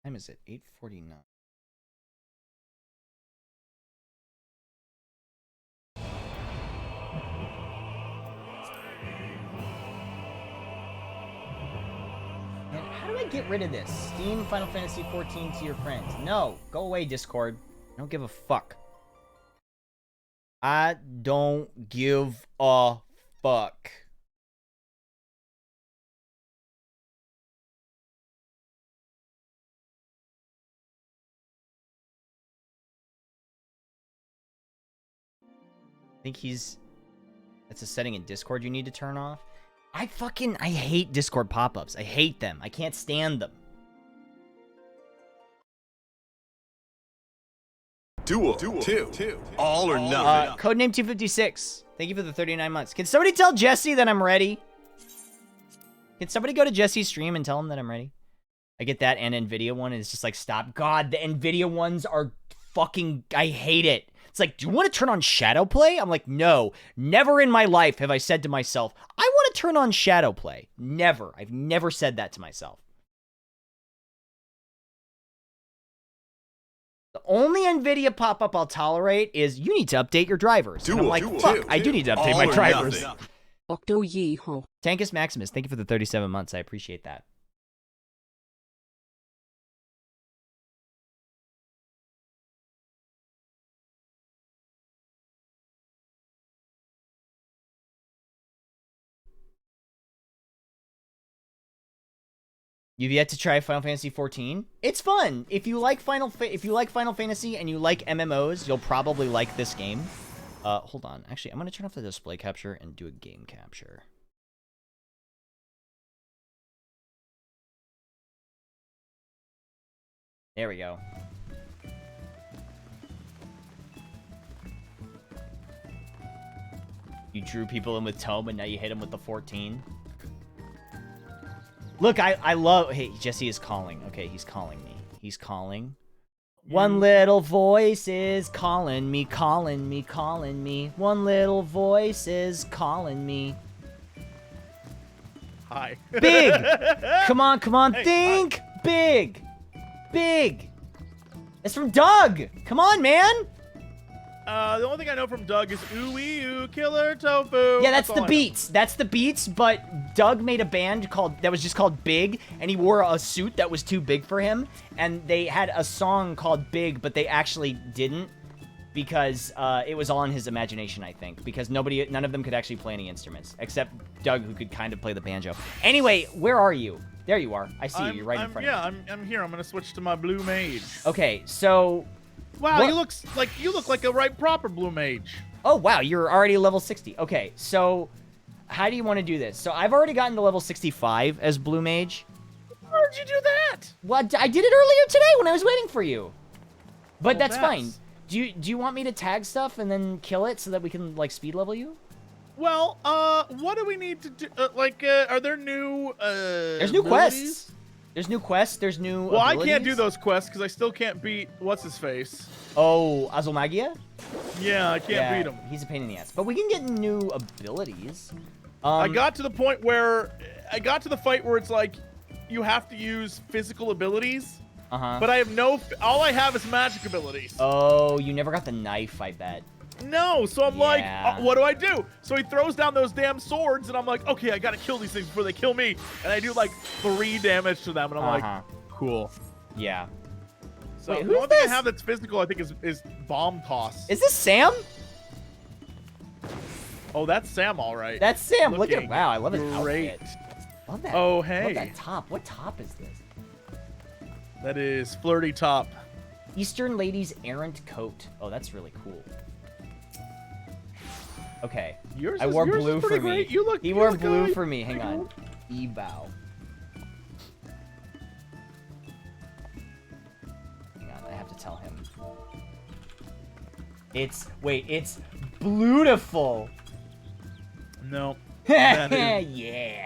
time is it? 8:49. Man, how do I get rid of this? Steam Final Fantasy XIV to your friends. No, go away, Discord. I don't give a fuck. I don't give a fuck. I think he's... That's a setting in Discord you need to turn off. I hate Discord pop-ups. I hate them. I can't stand them. Duel. Two. All or nothing. Codename 256. Thank you for the 39 months. Can somebody tell Jesse that I'm ready? Can somebody go to Jesse's stream and tell him that I'm ready? I get that and NVIDIA one, and it's just like, stop. God, the NVIDIA ones are fucking... I hate it. It's like, do you want to turn on Shadowplay? I'm like, no. Never in my life have I said to myself, I want to turn on Shadowplay. Never. I've never said that to myself. The only NVIDIA pop-up I'll tolerate is, you need to update your drivers. And I'm like, fuck, I do need to update my drivers. Octo Yeehaw. Tankus Maximus, thank you for the 37 months. I appreciate that. You've yet to try Final Fantasy XIV? It's fun. If you like Final Fantasy and you like MMOs, you'll probably like this game. Hold on. Actually, I'm going to turn off the display capture and do a game capture. There we go. You drew people in with Tome and now you hit them with the 14. Look, I love... Hey, Jesse is calling. Okay, he's calling me. He's calling. One little voice is calling me, calling me, calling me. One little voice is calling me. Hi. Big! Come on, Hey, think! Hi. Big! It's from Doug! Come on, man! The only thing I know from Doug is ooh killer tofu. Yeah, that's the beats. That's the beats, but Doug made a band that was just called Big, and he wore a suit that was too big for him, and they had a song called Big, but they actually didn't, because it was all in his imagination, I think, because none of them could actually play any instruments, except Doug, who could kind of play the banjo. Anyway, where are you? There you are. I see you. You're right in front of me. Yeah, I'm here. I'm gonna switch to my blue mage. Okay, so... Wow, you look like a right proper blue mage. Oh, wow, you're already level 60. Okay, so how do you want to do this? So I've already gotten to level 65 as blue mage. How did you do that? Well, I did it earlier today when I was waiting for you. But Well, that's fine. Do you want me to tag stuff and then kill it so that we can, like, speed level you? Well, what do we need to do? Are there new, There's new abilities? quests. There's new quests. There's new Well, abilities. I can't do those quests because I still can't beat what's-his-face. Oh, Azulmagia? Yeah, I can't beat him. He's a pain in the ass. But we can get new abilities. I got to the point where... I got to the fight where it's like, you have to use physical abilities. Uh-huh. But I have no... All I have is magic abilities. Oh, you never got the knife, I bet. No, so I'm Yeah. like, what do I do? So he throws down those damn swords, and I'm like, okay, I gotta kill these things before they kill me. And I do like 3 damage to them, and I'm like, cool. Yeah. So Wait, the who's only thing I this? have that's physical, I think, is bomb toss. Is this Sam? Oh, that's Sam, all right. That's Sam. Look at Looking him. Wow, I love his great. outfit. Love that. Oh, Love hey. that top. What top is this? That is flirty top. Eastern Lady's Errant Coat. Oh, that's really cool. Okay. Yours I wore yours blue is pretty for me. great. You look. He you wore look blue good. for me. Hang Pretty on. cool. Ebow. Hang on, I have to tell him. It's beautiful. No. Yeah.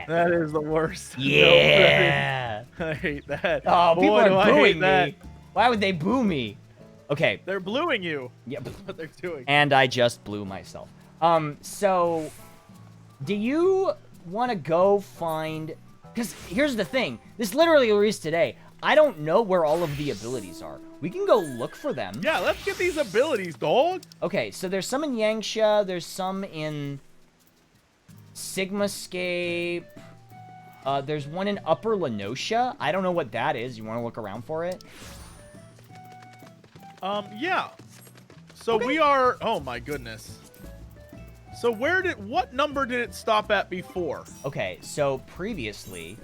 That is the worst. Yeah. No, I hate that. Oh, Boy, people do are I hate booing that. me. Why would they boo me? Okay. They're bluing you. Yep. That's what they're doing. And I just blew myself. So, do you want to go find... Because here's the thing. This literally released today. I don't know where all of the abilities are. We can go look for them. Yeah, let's get these abilities, dog. Okay, so there's some in Yangsha. There's some in Sigmascape. There's one in Upper Lenosha. I don't know what that is. You want to look around for it? Yeah. So we are... Oh, my goodness. So what number did it stop at before? Okay, so previously,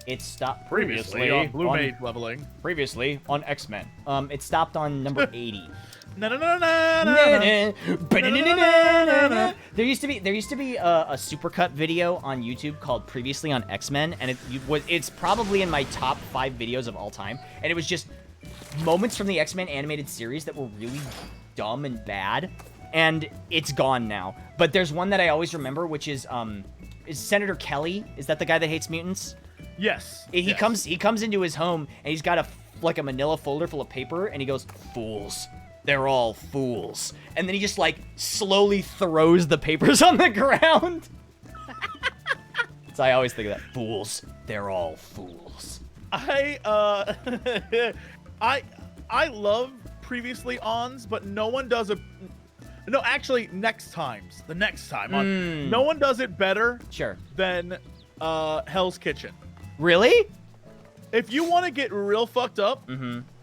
it stopped... Previously on Blue Mage leveling. Previously on X-Men. It stopped on number 80. Na-na-na-na-na-na. There used to be a supercut video on YouTube called Previously on X-Men, and it's probably in my top 5 videos of all time, and it was just moments from the X-Men animated series that were really dumb and bad, and it's gone now. But there's one that I always remember, which is Senator Kelly. Is that the guy that hates mutants? Yes. He comes into his home, and he's got a manila folder full of paper, and he goes, "Fools. They're all fools." And then he just, like, slowly throws the papers on the ground. So I always think of that. Fools. They're all fools. I love previously ons, but no one does it. No, actually, the next time on, no one does it better than Hell's Kitchen. Really? If you want to get real fucked up,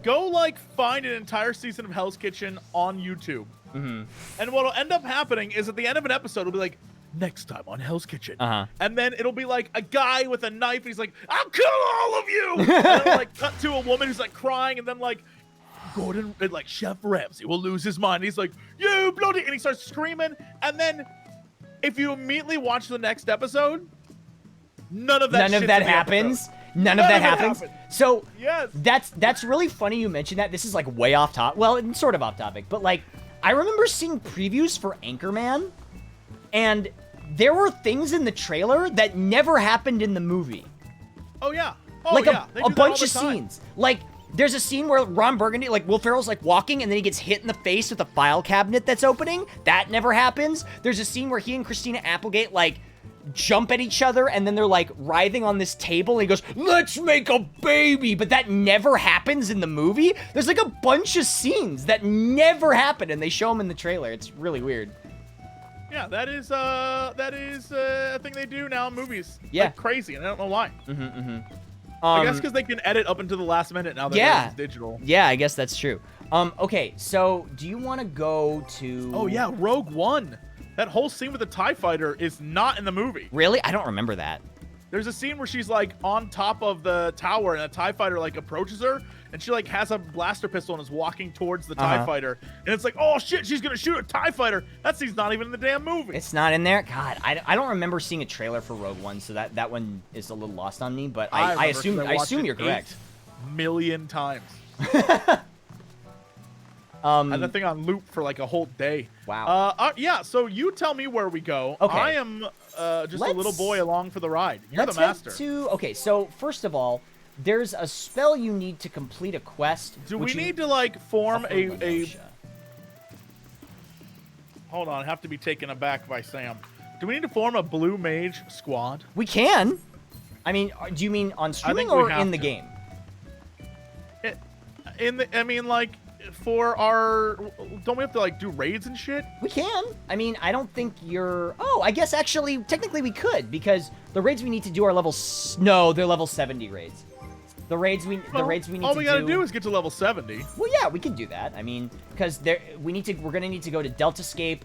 go, like, find an entire season of Hell's Kitchen on YouTube. And what'll end up happening is at the end of an episode, it'll be like, next time on Hell's Kitchen. And then it'll be like a guy with a knife, and he's like, I'll kill all of you! And then it'll, like, cut to a woman who's, like, crying, and then, like, Gordon, like, Chef Ramsay will lose his mind. He's like, you bloody... And he starts screaming, and then if you immediately watch the next episode, none of that happens. None of that happens. So yes, that's really funny you mentioned that. This is like way off topic. Well, it's sort of off topic, but like I remember seeing previews for Anchorman, and there were things in the trailer that never happened in the movie. Oh yeah. Like a bunch of scenes. Like there's a scene where Ron Burgundy, like Will Ferrell's like walking, and then he gets hit in the face with a file cabinet that's opening. That never happens. There's a scene where he and Christina Applegate like jump at each other, and then they're like writhing on this table, and he goes, let's make a baby, but that never happens in the movie. There's like a bunch of scenes that never happen, and they show them in the trailer. It's really weird. Yeah, that is a thing they do now in movies. Yeah, like crazy, and I don't know why. I guess because they can edit up until the last minute now that it's digital. Yeah, I guess that's true. Okay, so do you want to go to... Oh yeah, Rogue One. That whole scene with the TIE fighter is not in the movie. Really? I don't remember that. There's a scene where she's like on top of the tower, and a TIE fighter like approaches her, and she like has a blaster pistol and is walking towards the TIE fighter, and it's like, oh shit, she's gonna shoot a TIE fighter. That scene's not even in the damn movie. It's not in there? God, I don't remember seeing a trailer for Rogue One, so that one is a little lost on me, but I assume you're correct. 8 million times. I had that thing on loop for like a whole day. Wow. Yeah, so you tell me where we go. Okay. I am just a little boy along for the ride. You're the master. Okay, so first of all, there's a spell you need to complete a quest. Do we need to like form a... Hold on, I have to be taken aback by Sam. Do we need to form a Blue Mage squad? We can. I mean, do you mean on streaming or in the game? I mean, like... For our... Don't we have to, like, do raids and shit? We can. I mean, I don't think you're... Oh, I guess actually, technically we could, because the raids we need to do are level... No, they're level 70 raids. The raids we need to do... All we gotta do is get to level 70. Well, yeah, we can do that. I mean, because we're gonna need to go to Deltascape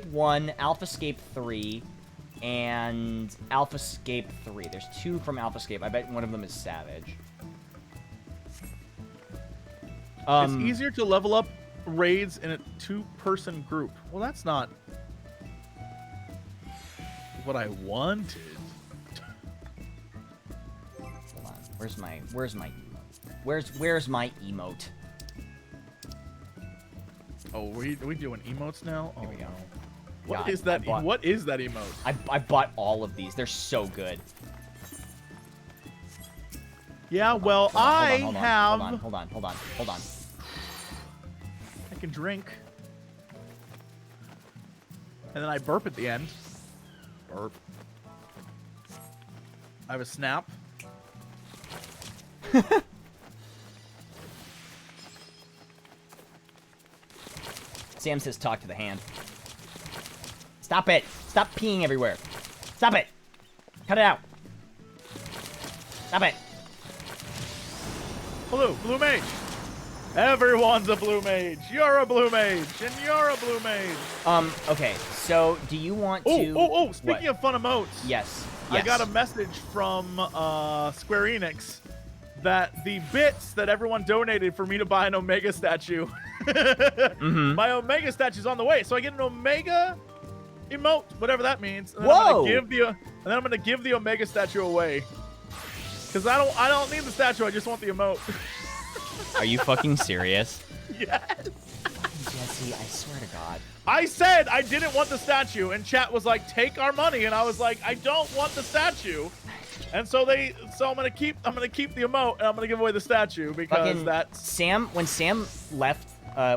1, Alphascape 3, and Alphascape 3. There's 2 from Alphascape. I bet one of them is Savage. It's easier to level up raids in a 2-person group. Well, that's not what I wanted. Hold on. Where's my emote? Where's my emote? Oh, we doing emotes now? Here we go. What is that? What is that emote? I bought all of these. They're so good. Yeah, well, Hold on. I can drink. And then I burp at the end. Burp. I have a snap. Sam says talk to the hand. Stop it. Stop peeing everywhere. Stop it. Cut it out. Stop it. Blue mage. Everyone's a blue mage. You're a blue mage, and you're a blue mage. Okay. So, do you want to? Oh! Speaking of fun emotes. Yes. I got a message from Square Enix that the bits that everyone donated for me to buy an Omega statue, my Omega statue's on the way. So I get an Omega emote, whatever that means. And then Whoa! I'm gonna give the Omega statue away. Cause I don't need the statue. I just want the emote. Are you fucking serious? Yes. Jesse, I swear to God. I said I didn't want the statue, and chat was like, "Take our money," and I was like, "I don't want the statue." And so I'm gonna keep the emote, and I'm gonna give away the statue because Fucking that's when Sam left,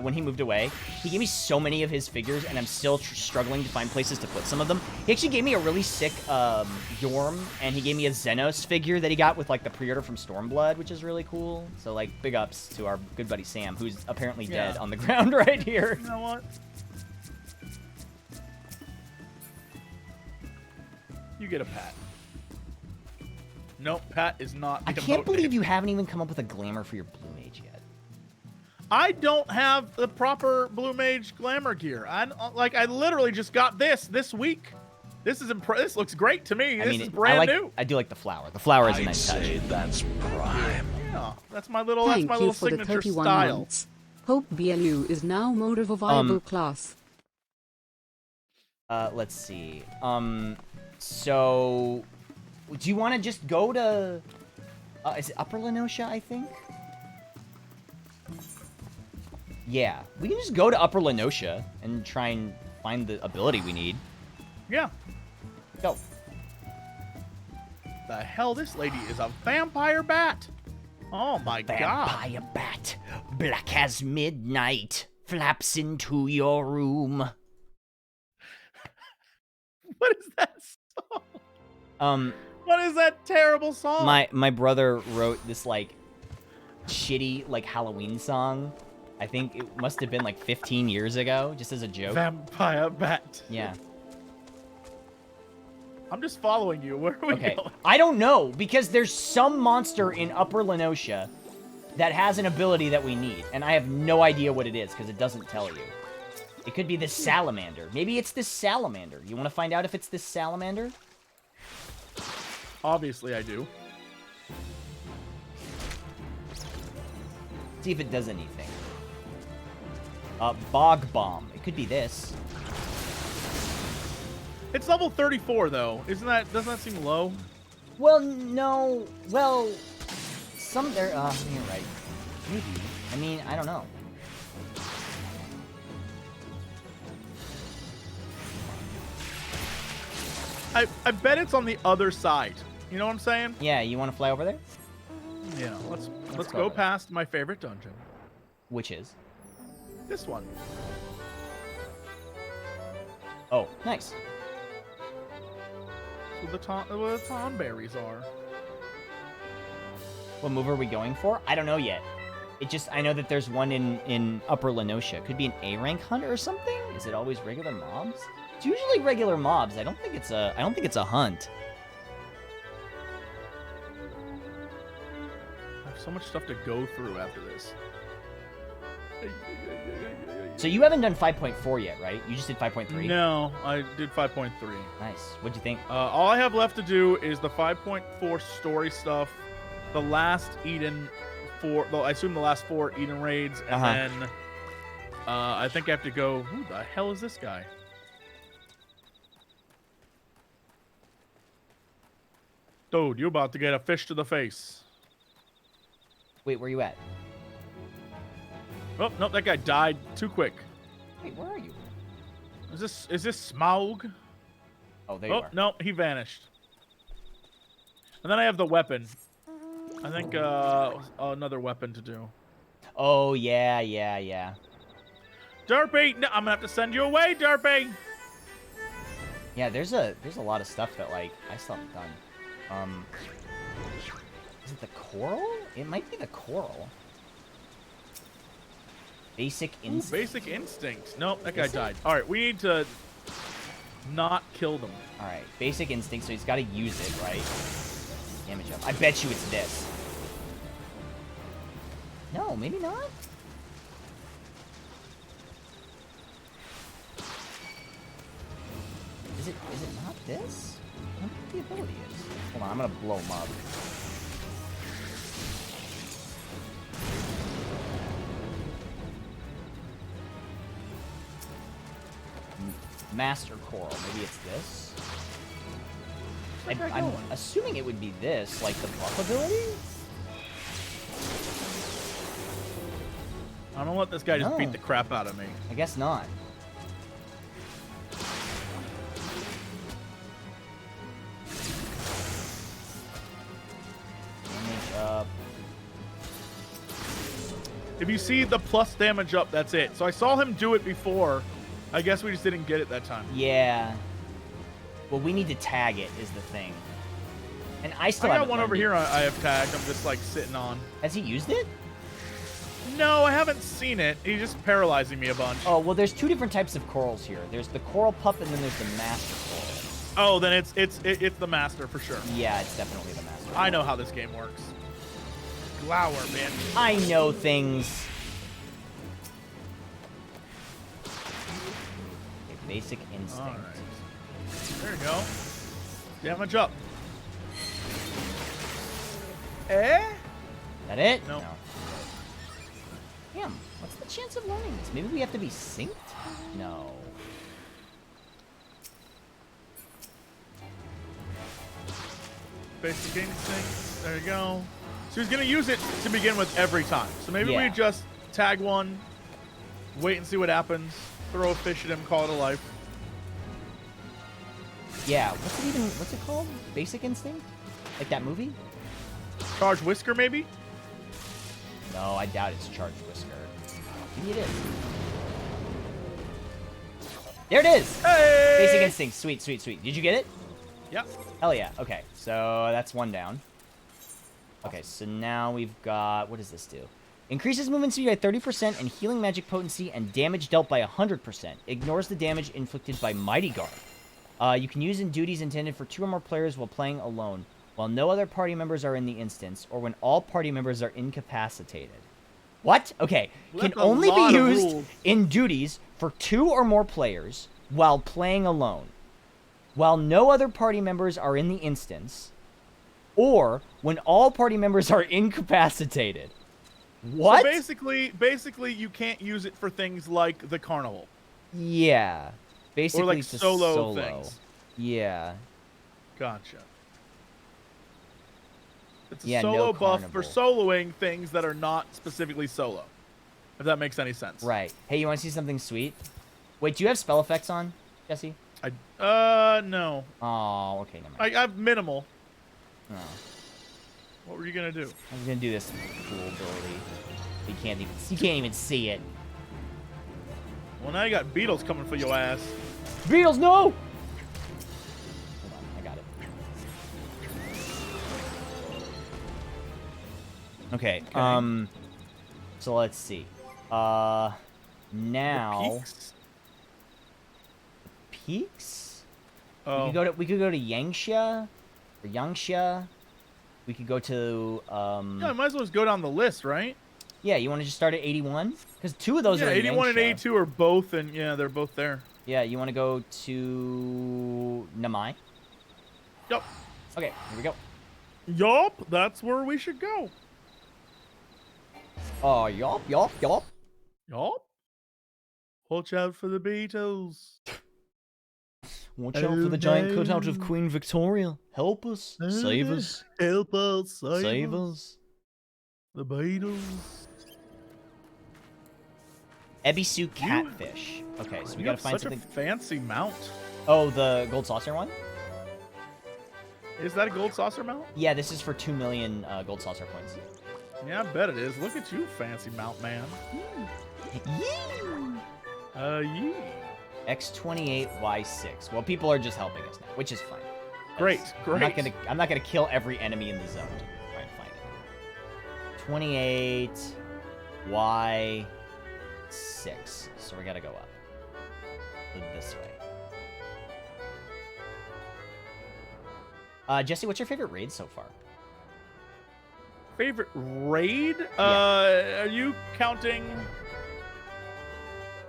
when he moved away, he gave me so many of his figures, and I'm still struggling to find places to put some of them. He actually gave me a really sick Yorm, and he gave me a Xenos figure that he got with like the pre-order from Stormblood, which is really cool. So like, big ups to our good buddy Sam, who's apparently dead on the ground right here. You know what? You get a pat. Nope, pat is not. I can't believe you haven't even come up with a glamour for your Blue Mage yet. I don't have the proper Blue Mage glamour gear. I literally just got this week. This looks great to me. This is brand new. I do like the flower. The flower is a nice touch. That's prime. Yeah, that's my little Thank you for the signature 31 style. months. Hope BLU is now more of a viable class. Let's see. So, do you want to just go to, is it Upper Lenosha, I think? Yeah, we can just go to Upper Lenosha and try and find the ability we need. Yeah. Go. The hell, this lady is a vampire bat. Oh my god. Vampire bat, black as midnight, flaps into your room. What is that song? What is that terrible song? My brother wrote this like shitty like Halloween song. I think it must have been like 15 years ago, just as a joke. Vampire bat. Yeah. I'm just following you. Where are we going? I don't know, because there's some monster in Upper Lenosha that has an ability that we need, and I have no idea what it is, because it doesn't tell you. It could be this salamander. Maybe it's this salamander. You want to find out if it's this salamander? Obviously, I do. See if it does anything. Bog Bomb. It could be this. It's level 34, though. Doesn't that seem low? Well, no. Well, you're right. Maybe. I mean, I don't know. I bet it's on the other side. You know what I'm saying? Yeah, you want to fly over there? Yeah, let's go past my favorite dungeon. Which is? This one. Oh, nice. Where the tomberries are. What move are we going for? I don't know yet. I know that there's one in Upper Lenosha. Could be an A-rank hunt or something? Is it always regular mobs? It's usually regular mobs. I don't think it's a hunt. I have so much stuff to go through after this. So you haven't done 5.4 yet, right? You just did 5.3? No, I did 5.3. Nice. What'd you think? All I have left to do is the 5.4 story stuff, the last Eden I assume the last 4 Eden raids, and then I think I have to go. Who the hell is this guy? Dude, you're about to get a fish to the face. Wait, where you at? Oh, no, that guy died too quick. Wait, where are you? Is this Smaug? Oh, there you are. No, he vanished. And then I have the weapon. I think another weapon to do. Oh, yeah. Derpy! No, I'm gonna have to send you away, Derpy! Yeah, there's a lot of stuff that like I still haven't done. Is it the coral? It might be the coral. Basic Ooh, instinct. basic instinct. Nope, that guy Is it? died. All right, we need to not kill them. All right, basic instinct. So he's got to use it, right? Damage up. I bet you it's this. No, maybe not. Is it not this? I don't think the ability is. Hold on, I'm gonna blow him up. Master Coral. Maybe it's this. I'm assuming it would be this, like the buff ability. I'm gonna let this guy just No. beat the crap out of me. I guess not. Damage up. If you see the plus damage up, that's it. So I saw him do it before. I guess we just didn't get it that time. Yeah. Well, we need to tag it is the thing. And I still I got haven't one over learned here it. I have tagged. I'm just like sitting on. Has he used it? No, I haven't seen it. He's just paralyzing me a bunch. Oh, well, there's two different types of corals here. There's the coral pup and then there's the master coral. Oh, then it's the master for sure. Yeah, it's definitely the master. I know how this game works. Glower, man. I know things. Okay, basic instinct. All right. There you go. Damage up. Eh? That it? Nope. No. Damn, what's the chance of learning this? Maybe we have to be synced? No. Basic instinct. There you go. So he's gonna use it to begin with every time. So maybe Yeah. we just tag one, wait and see what happens, throw a fish at him, call it a life. Yeah, what's it called? Basic instinct? Like that movie? Charge Whisker, maybe? No, I doubt it's Charged Whisker. Maybe it is. There it is! Hey! Basic instinct. Sweet, sweet, sweet. Did you get it? Yep. Hell yeah. Okay, so that's one down. Okay, so now we've got... What does this do? Increases movement speed by 30% and healing magic potency and damage dealt by 100%. Ignores the damage inflicted by Mighty Guard. You can use in duties intended for 2 or more players while playing alone, while no other party members are in the instance, or when all party members are incapacitated. What? Okay. Well, Can that's a only be lot of used rules. in duties for 2 or more players while playing alone, while no other party members are in the instance, or when all party members are incapacitated. What? So basically, you can't use it for things like the carnival. Yeah. Basically, Or like to solo things. Yeah. Gotcha. It's a Yeah, no solo buff for carnival. soloing things that are not specifically solo. If that makes any sense. Right. Hey, you want to see something sweet? Wait, do you have spell effects on, Jesse? No. Oh, okay, never mind. I have minimal. Oh. What were you gonna do? I was gonna do this cool ability. You can't even see it. Well, now you got beetles coming for your ass. Beatles, no! Hold on, I got it. Okay, so let's see. Now... Peaks? Peaks? Oh. We could go to Yangxia, or Yangxia. We could go to, Yeah, I might as well just go down the list, right? Yeah, you want to just start at 81? Because 2 of those Yeah, are in 81 and Yangxia. 82 are both, and yeah, they're both there. Yeah, you want to go to Namai? Yup. Okay, here we go. Yup, that's where we should go. Oh, yup. Yup. Watch out for the beetles. Watch out for the giant cutout of Queen Victoria. Help us. Save us. Help us. Save us. The beetles. Ebisu catfish. Okay, so we gotta find such something. a fancy mount. Oh, the gold saucer one? Is that a gold saucer mount? Yeah, this is for 2 million gold saucer points. Yeah, I bet it is. Look at you, fancy mount man. Yeah. X28, Y6. Well, people are just helping us now, which is fine. Great, I'm not gonna kill every enemy in the zone to try and find it. 28, Y. 6, so we gotta go up. This way. Jesse, what's your favorite raid so far? Favorite raid? Yeah. Are you counting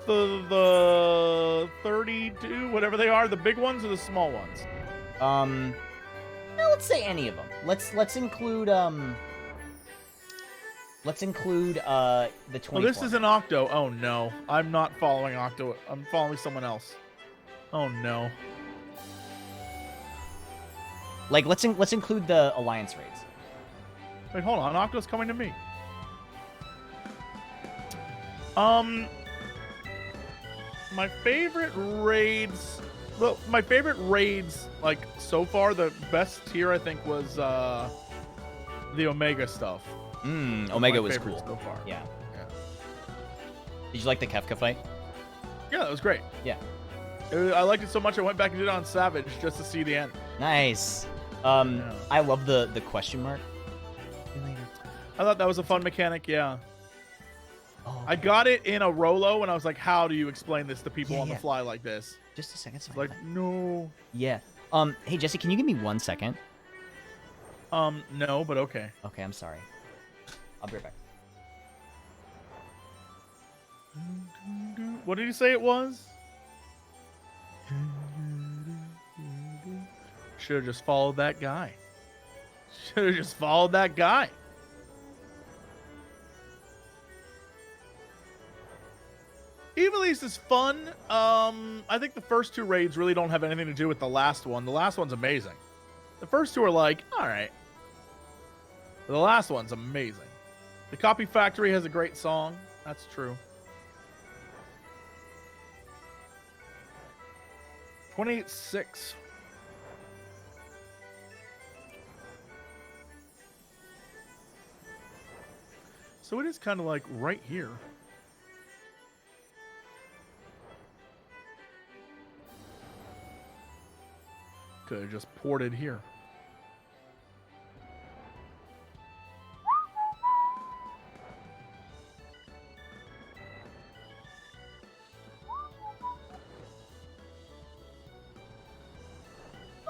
the 32, whatever they are, the big ones or the small ones? No, let's say any of them. Let's include the 24. Well, this is an Octo. Oh no, I'm not following Octo. I'm following someone else. Oh no. Like let's include the alliance raids. Wait, hold on. Octo's coming to me. My favorite raids. Well, my favorite raids, like so far, the best tier I think was the Omega stuff. Omega was cool so far. Yeah. Did you like the Kefka fight? Yeah, that was great. Yeah. I liked it so much I went back and did it on Savage just to see the end. Nice. Yeah. I love the question mark. I thought that was a fun mechanic. Yeah. Oh, I got it in a Rolo, and I was like, "How do you explain this to people Yeah, on yeah. the fly like this?" just a second. It's like, no. Yeah. Hey Jesse, can you give me 1 second? No, but okay. Okay, I'm sorry. I'll be right back. What did you say it was? Should have just followed that guy. Should have just followed that guy. Evilise is fun. I think the first 2 raids really don't have anything to do with the last one. The last one's amazing. The first 2 are like, all right. But the last one's amazing. The Copy Factory has a great song. That's true. 28-6. So it is kind of like right here. Could have just ported here.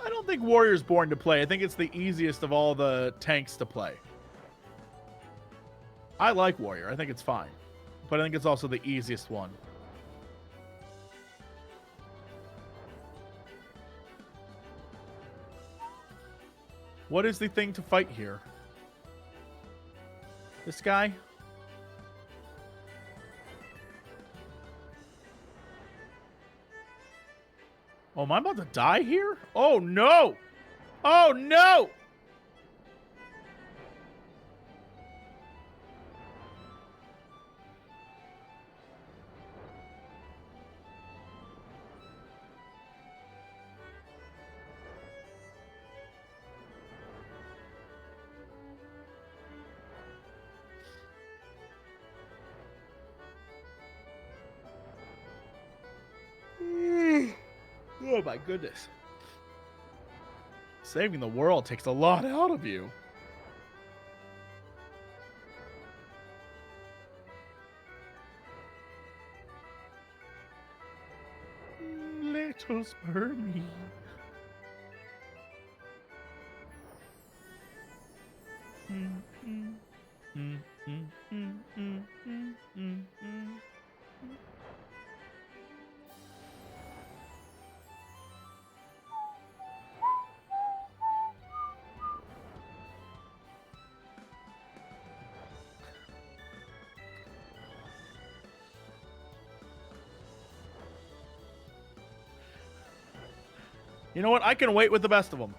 I don't think Warrior's Born to play. I think it's the easiest of all the tanks to play. I like Warrior. I think it's fine. But I think it's also the easiest one. What is the thing to fight here? This guy? Oh, am I about to die here? Oh, no! Oh, no! Oh my goodness. Saving the world takes a lot out of you. Little spermy. You know what? I can wait with the best of them.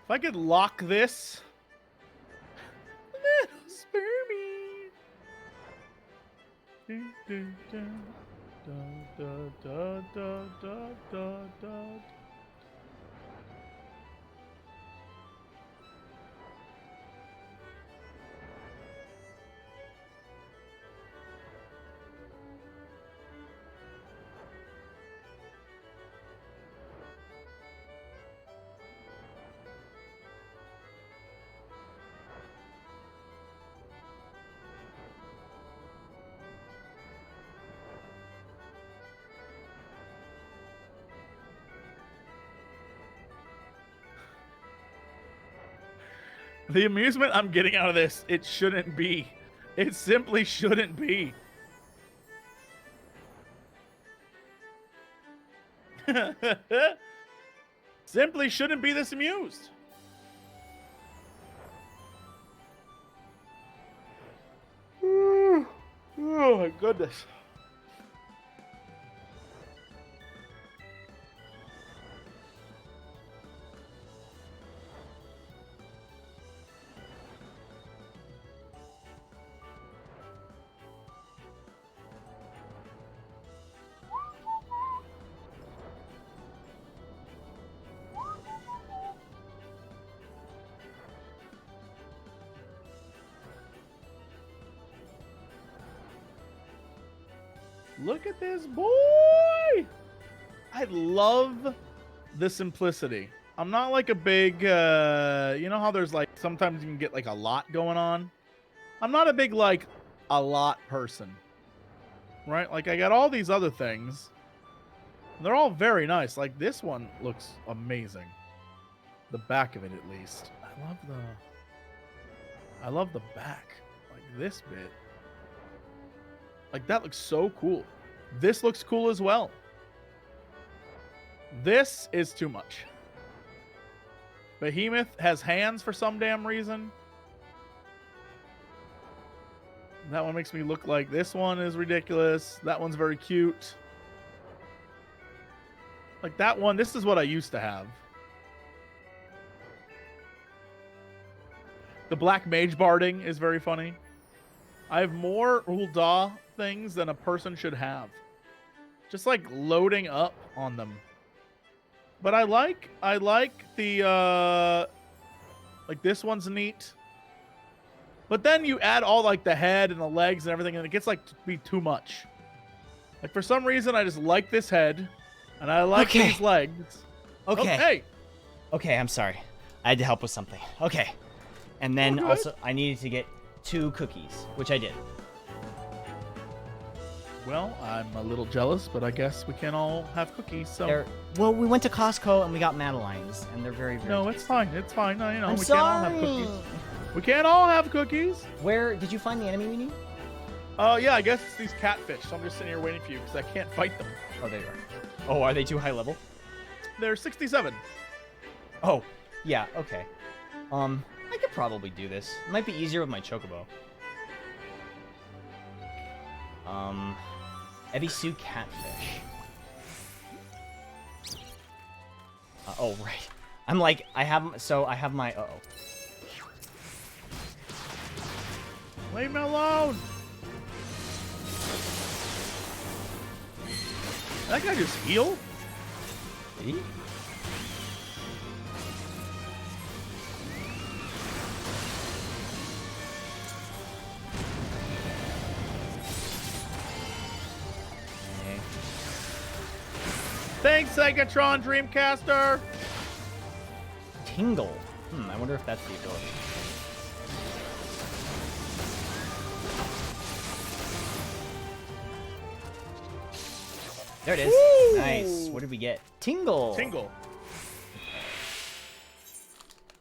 If I could lock this. Little spermy. The amusement I'm getting out of this, it shouldn't be. It simply shouldn't be. Simply shouldn't be this amused. Oh my goodness. Look at this boy! I love the simplicity. I'm not like a big, you know how there's like, sometimes you can get like a lot going on? I'm not a big like, a lot person. Right? Like I got all these other things. They're all very nice. Like this one looks amazing. The back of it at least. I love the back. Like this bit. Like, that looks so cool. This looks cool as well. This is too much. Behemoth has hands for some damn reason. That one makes me look like this one is ridiculous. That one's very cute. Like, that one, this is what I used to have. The black mage barding is very funny. I have more Ul'dah things than a person should have. Just like loading up on them. But I like the like this one's neat. But then you add all like the head and the legs and everything and it gets like to be too much. Like for some reason I just like this head and I like these legs. Okay. Okay, I'm sorry. I had to help with something. Okay. And then also I needed to get 2 cookies, which I did. Well, I'm a little jealous, but I guess we can all have cookies. So well, we went to Costco and we got Madeleines, and they're very, very No, tasty. it's fine. It's fine. You know, I'm we sorry. can't all have cookies. We can't all have cookies. Where did you find the enemy we need? Yeah, I guess it's these catfish. So I'm just sitting here waiting for you because I can't fight them. Oh, there you are. Oh, are they too high level? They're 67. Oh, yeah, okay. I could probably do this. It might be easier with my chocobo. Ebisu catfish. Oh, right. I'm like, I have my, uh-oh. Leave me alone! That guy just heal? Did he? Thanks, Psychotron Dreamcaster! Tingle. I wonder if that's the ability. There it is. Woo! Nice. What did we get? Tingle. Tingle.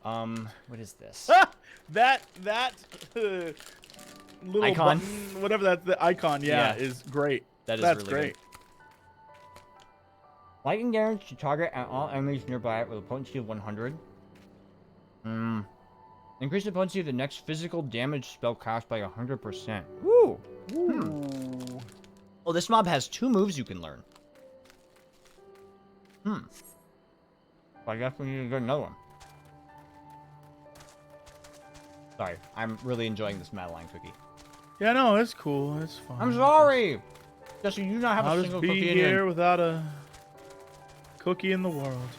What is this? That little Icon? button, whatever that's the icon, yeah, is great. That's really great. good. Lightning damage to target and all enemies nearby with a potency of 100. Increase the potency of the next physical damage spell cast by 100%. Woo! Oh, this mob has 2 moves you can learn. I guess we need to get another one. Sorry, I'm really enjoying this Madeline cookie. Yeah, no, it's cool. It's fine. I'm sorry! Jesse, you do not have I'll a just single be cookie in here your... without a cookie in the world.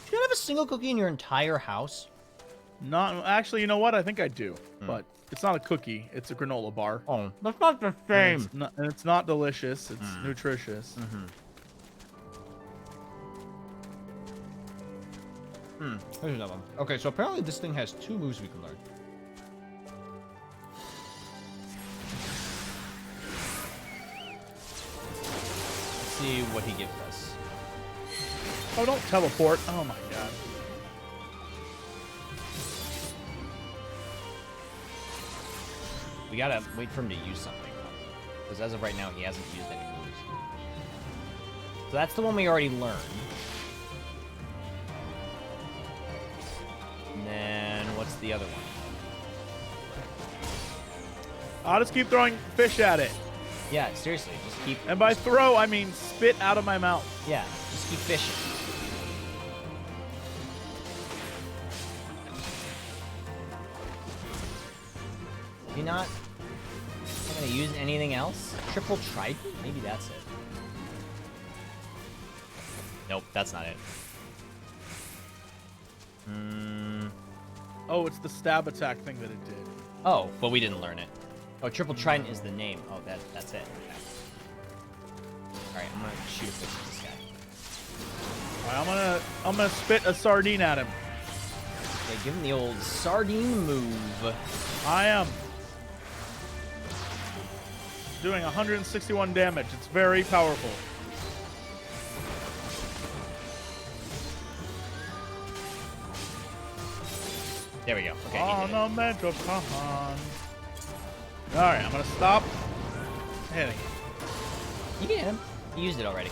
You don't have a single cookie in your entire house? Not actually. You know what? I think I do, but it's not a cookie. It's a granola bar. Oh, that's not the same. And it's not delicious. It's nutritious. Here's another one. Okay, so apparently this thing has 2 moves we can learn. Let's see what he gives us. Oh, don't teleport. Oh my god. We gotta wait for him to use something. Because as of right now, he hasn't used any moves. So that's the one we already learned. And then, what's the other one? I'll just keep throwing fish at it. Yeah, seriously, just keep... And by throw, I mean spit out of my mouth. Yeah, just keep fishing. You not gonna use anything else? Triple Trident? Maybe that's it. Nope, that's not it. Oh, it's the stab attack thing that it did. Oh, but we didn't learn it. Oh, Triple Trident is the name. Oh, that's it. Okay. Alright, I'm gonna shoot a fish at this guy. Alright, I'm gonna spit a sardine at him. Okay, give him the old sardine move. I am doing 161 damage. It's very powerful. There we go. Okay, Ornamental con. Alright, I'm gonna stop hitting it. You can hit him. You used it already.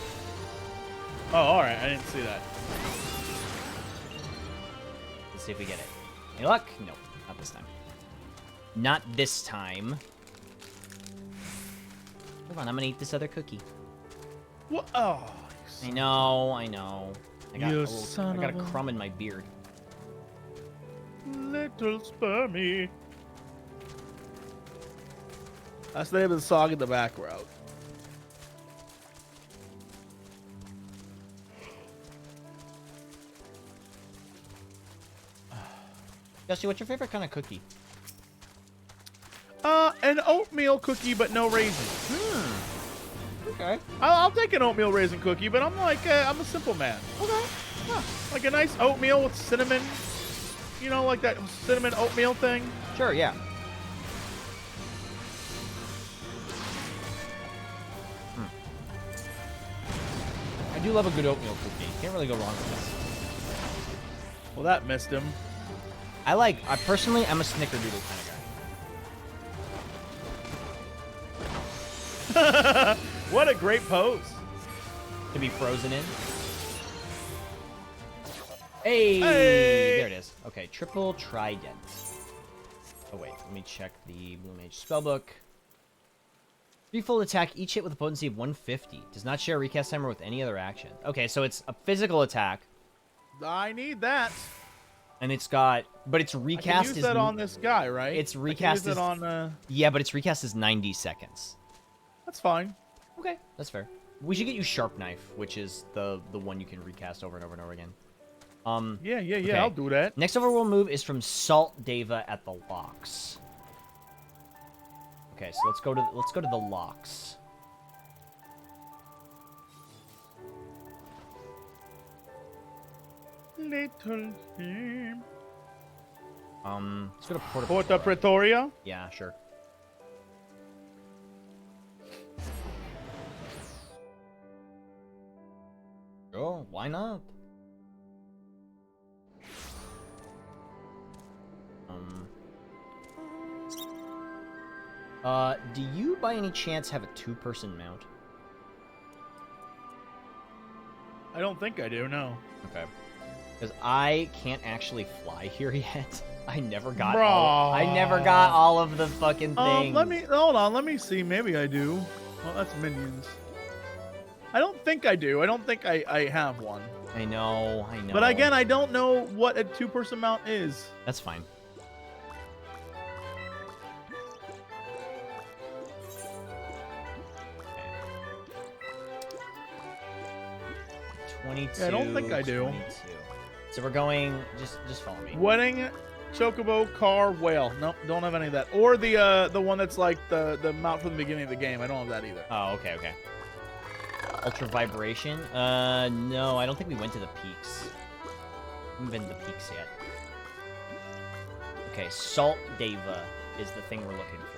Oh, alright, I didn't see that. Let's see if we get it. Any luck? Nope, not this time. Not this time. Hold on, I'm gonna eat this other cookie. What? Oh, I know. I got You a, son I got of a a- crumb in my beard. little spermy. That's the name of the song in the background. Jesse, what's your favorite kind of cookie? An oatmeal cookie, but no raisins. Okay. I'll take an oatmeal raisin cookie, but I'm like, I'm a simple man. Okay. Huh. Like a nice oatmeal with cinnamon. You know, like that cinnamon oatmeal thing. Sure, yeah. I do love a good oatmeal cookie. Can't really go wrong with this. Well, that missed him. I'm a snickerdoodle kind of guy. What a great pose. To be frozen in. Hey! Hey! There it is. Okay, Triple Trident. Oh, wait. Let me check the Blue Mage spellbook. Threefold attack, each hit with a potency of 150. Does not share recast timer with any other action. Okay, so it's a physical attack. I need that. And it's got... But its I recast can use is... that on this guy, right? Its I recast can use is... it on, Yeah, but its recast is 90 seconds. That's fine. Okay, that's fair. We should get you Sharp Knife, which is the one you can recast over and over and over again. Yeah, okay. I'll do that. Next overworld move is from Salt Deva at the locks. Okay, so let's go to the locks. Little team. Let's go to Porta Pretoria. Yeah, sure. Oh, why not? Do you by any chance have a two-person mount? I don't think I do, no. Okay. Because I can't actually fly here yet. I never got all of the fucking things. Hold on, let me see. Maybe I do. Well, that's minions. I don't think I do. I don't think I have one. I know. But again, I don't know what a two-person mount is. That's fine. Okay. 22. Yeah, I don't think I do. 22. So we're going. Just follow me. Wedding, Chocobo, Car, Whale. Nope, don't have any of that. Or the one that's like the mount from the beginning of the game. I don't have that either. Oh, okay. Ultra Vibration? No, I don't think we went to the peaks. We haven't been to the peaks yet. Okay, Salt Deva is the thing we're looking for.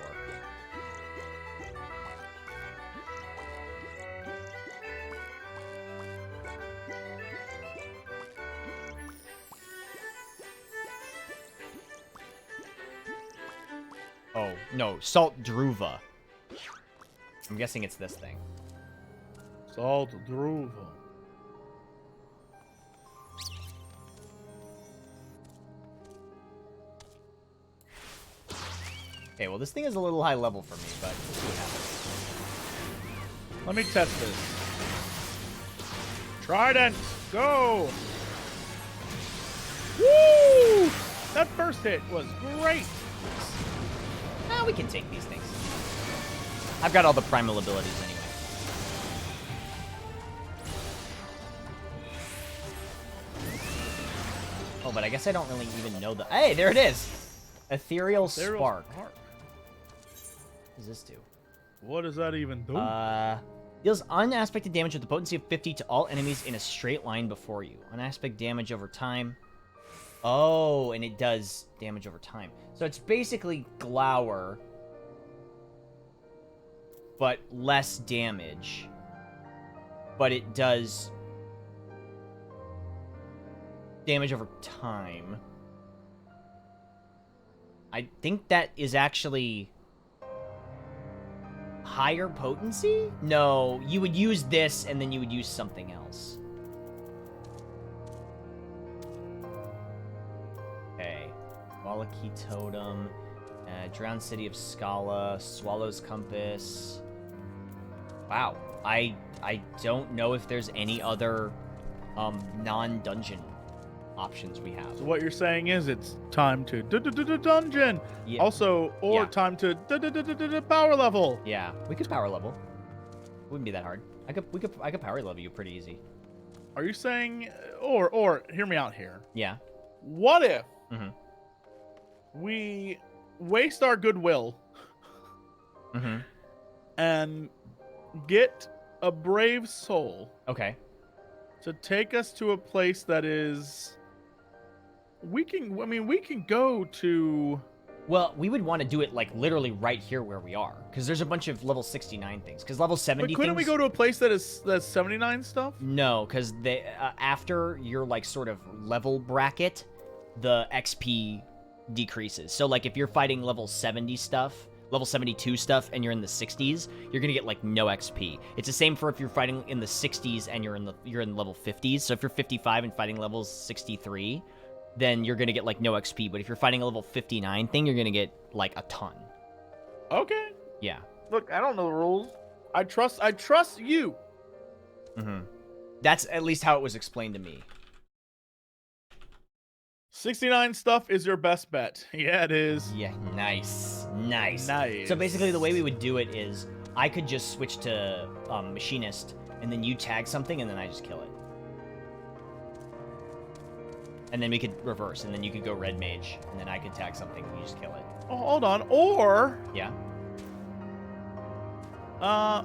Oh, no. Salt Druva. I'm guessing it's this thing. Salt Druva. Okay, well, this thing is a little high level for me, but we'll see what happens. Let me test this. Trident, go! Woo! That first hit was great. We can take these things. I've got all the primal abilities anyway. Oh, but I guess I don't really even know the... Hey, there it is! Ethereal Spark. What does this do? What does that even do? Deals unaspected damage with the potency of 50 to all enemies in a straight line before you. Unaspect damage over time. Oh, and it does damage over time. So it's basically Glower, but less damage. But it does damage over time. I think that is actually higher potency? No, you would use this and then you would use something else. Okay. Wallachie Totem, Drowned City of Scala, Swallow's Compass. Wow. I don't know if there's any other non-dungeon options we have. So what you're saying is it's time to dungeon. Yeah. Also, or Yeah. time to power level. Yeah, we could power level. Wouldn't be that hard. I could power level you pretty easy. Are you saying, or hear me out here? Yeah. What if Mhm. we waste our goodwill Mhm. and get a brave soul Okay. to take us to a place that is we can go to Well, we would want to do it like literally right here where we are, because there's a bunch of level 69 things. Because level 70 but couldn't we things- go to a place that's 79 stuff? No, because they after your like sort of level bracket, the XP decreases. So like if you're fighting level 70 stuff, level 72 stuff, and you're in the 60s, you're gonna get like no XP. It's the same for if you're fighting in the 60s and you're in level 50s. So if you're 55 and fighting levels 63, then you're gonna get like no XP. But if you're fighting a level 59 thing, you're gonna get like a ton. Okay. Yeah. Look, I don't know the rules. I trust you. Mm-hmm. That's at least how it was explained to me. 69 stuff is your best bet. Yeah, it is. Yeah, nice. Nice. Nice. So basically the way we would do it is I could just switch to Machinist, and then you tag something, and then I just kill it. And then we could reverse, and then you could go Red Mage, and then I could tag something, and you just kill it. Oh, hold on. Or Yeah.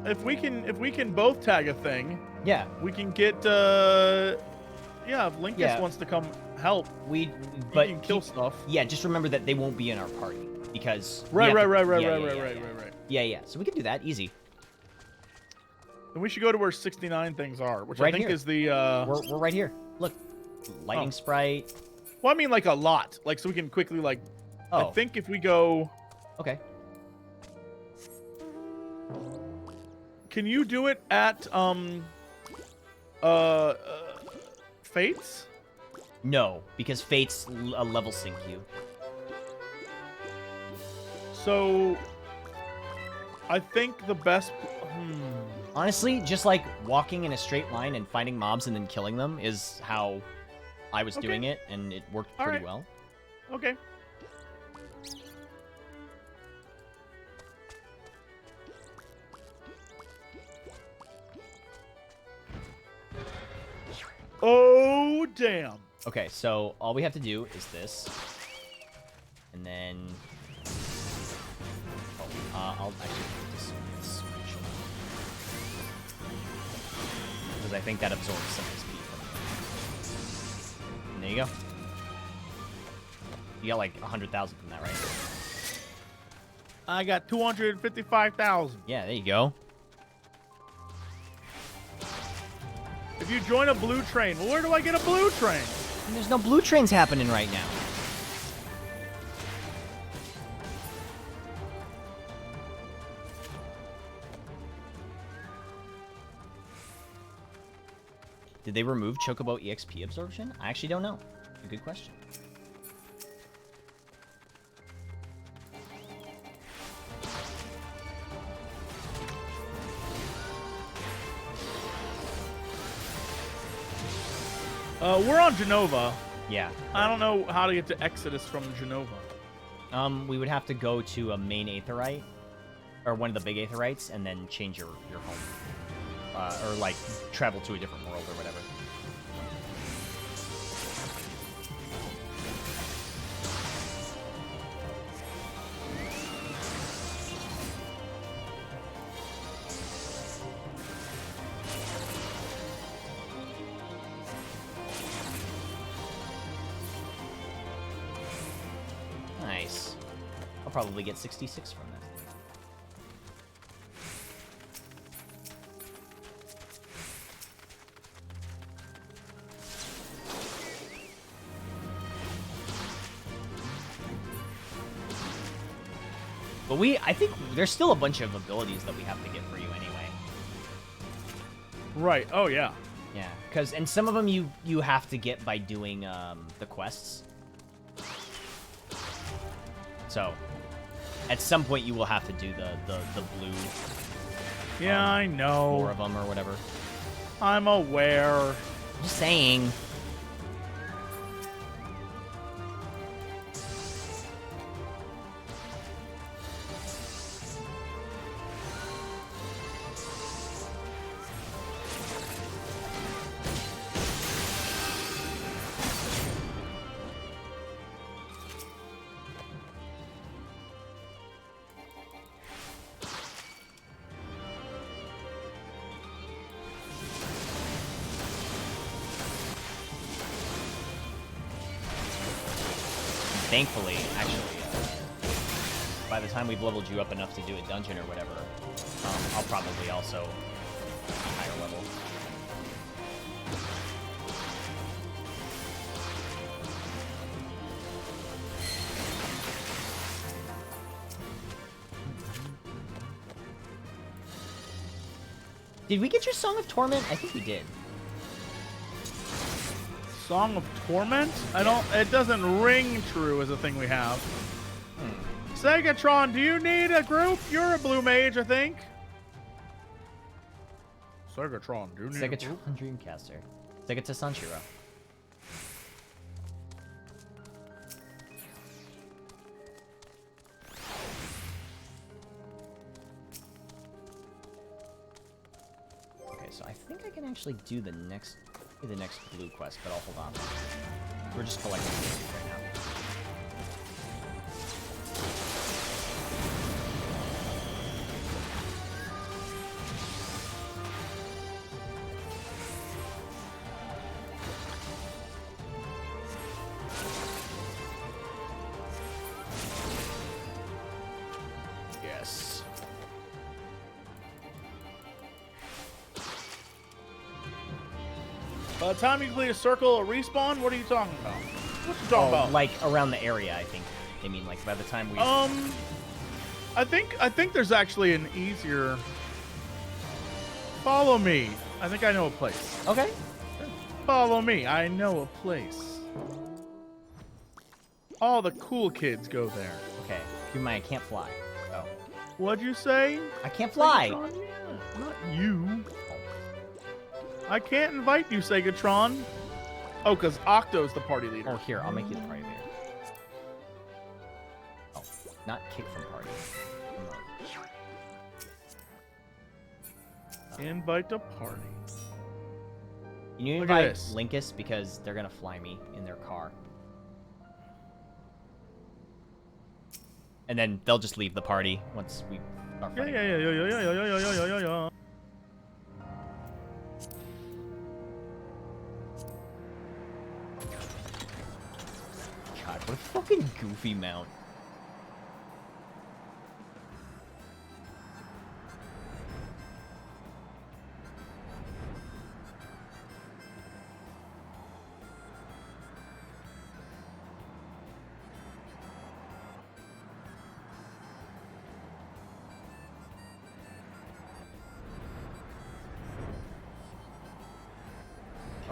if we can both tag a thing, Yeah. we can get if Linkus Yeah. wants to come help, But he can kill stuff. Yeah, just remember that they won't be in our party because we Right. have to- Right. Yeah. So we can do that easy. Then we should go to where 69 things are, which Right I think here. is the We're right here. Look, lightning sprite. well, I mean like a lot, like so we can quickly like. Oh. I think if we go, Okay. can you do it at Fates? No, because Fate's a level sync you. So I think the best. Honestly, just like walking in a straight line and finding mobs and then killing them is how I was Okay. doing it, and it worked All pretty right. well. Okay. Oh damn! Okay, so all we have to do is this, and then I'll actually put this switch because I think that absorbs some XP from it. And there you go. You got like 100,000 from that, right? I got 255,000. Yeah, there you go. If you join a blue train, well, where do I get a blue train? And there's no blue trains happening right now. Did they remove Chocobo EXP absorption? I actually don't know. A good question. We're on Genova. Yeah. I don't know how to get to Exodus from Genova. We would have to go to a main Aetherite, or one of the big Aetherites, and then change your home. Or, like, travel to a different world or whatever. Nice. I'll probably get 66 from that. But I think there's still a bunch of abilities that we have to get for you anyway. Right. Oh, yeah. Yeah, and some of them you have to get by doing the quests. So, at some point you will have to do the blue. Yeah, I know. 4 of them or whatever. I'm aware. Just saying. Thankfully, actually, by the time we've leveled you up enough to do a dungeon or whatever, I'll probably also be higher level. Did we get your Song of Torment? I think we did. Song of Torment? It doesn't ring true as a thing we have. Segatron, do you need a group? You're a blue mage, I think. Segatron, do you need a group? Segatron Dreamcaster. Segata Sanshiro. Okay, so I think I can actually do the next blue quest, but I'll hold on. We're just collecting these right now. Yes. By the time you complete a circle, a respawn, what are you talking about? What you talking about? Like around the area, I think. I mean, like by the time we. I think there's actually an easier. Follow me. I think I know a place. Okay. Follow me. I know a place. All the cool kids go there. Okay. Keep in mind, I can't fly. Oh. What'd you say? I can't fly. Segatron? Not you. I can't invite you, Segatron. Oh, because Octo's the party leader. Oh, here, I'll make you the party leader. Oh, not kick from party. Invite to party. You Look at invite this. Linkus because they're gonna fly me in their car. And then they'll just leave the party once we start Yeah, fighting. yeah. God, what a fucking goofy mount.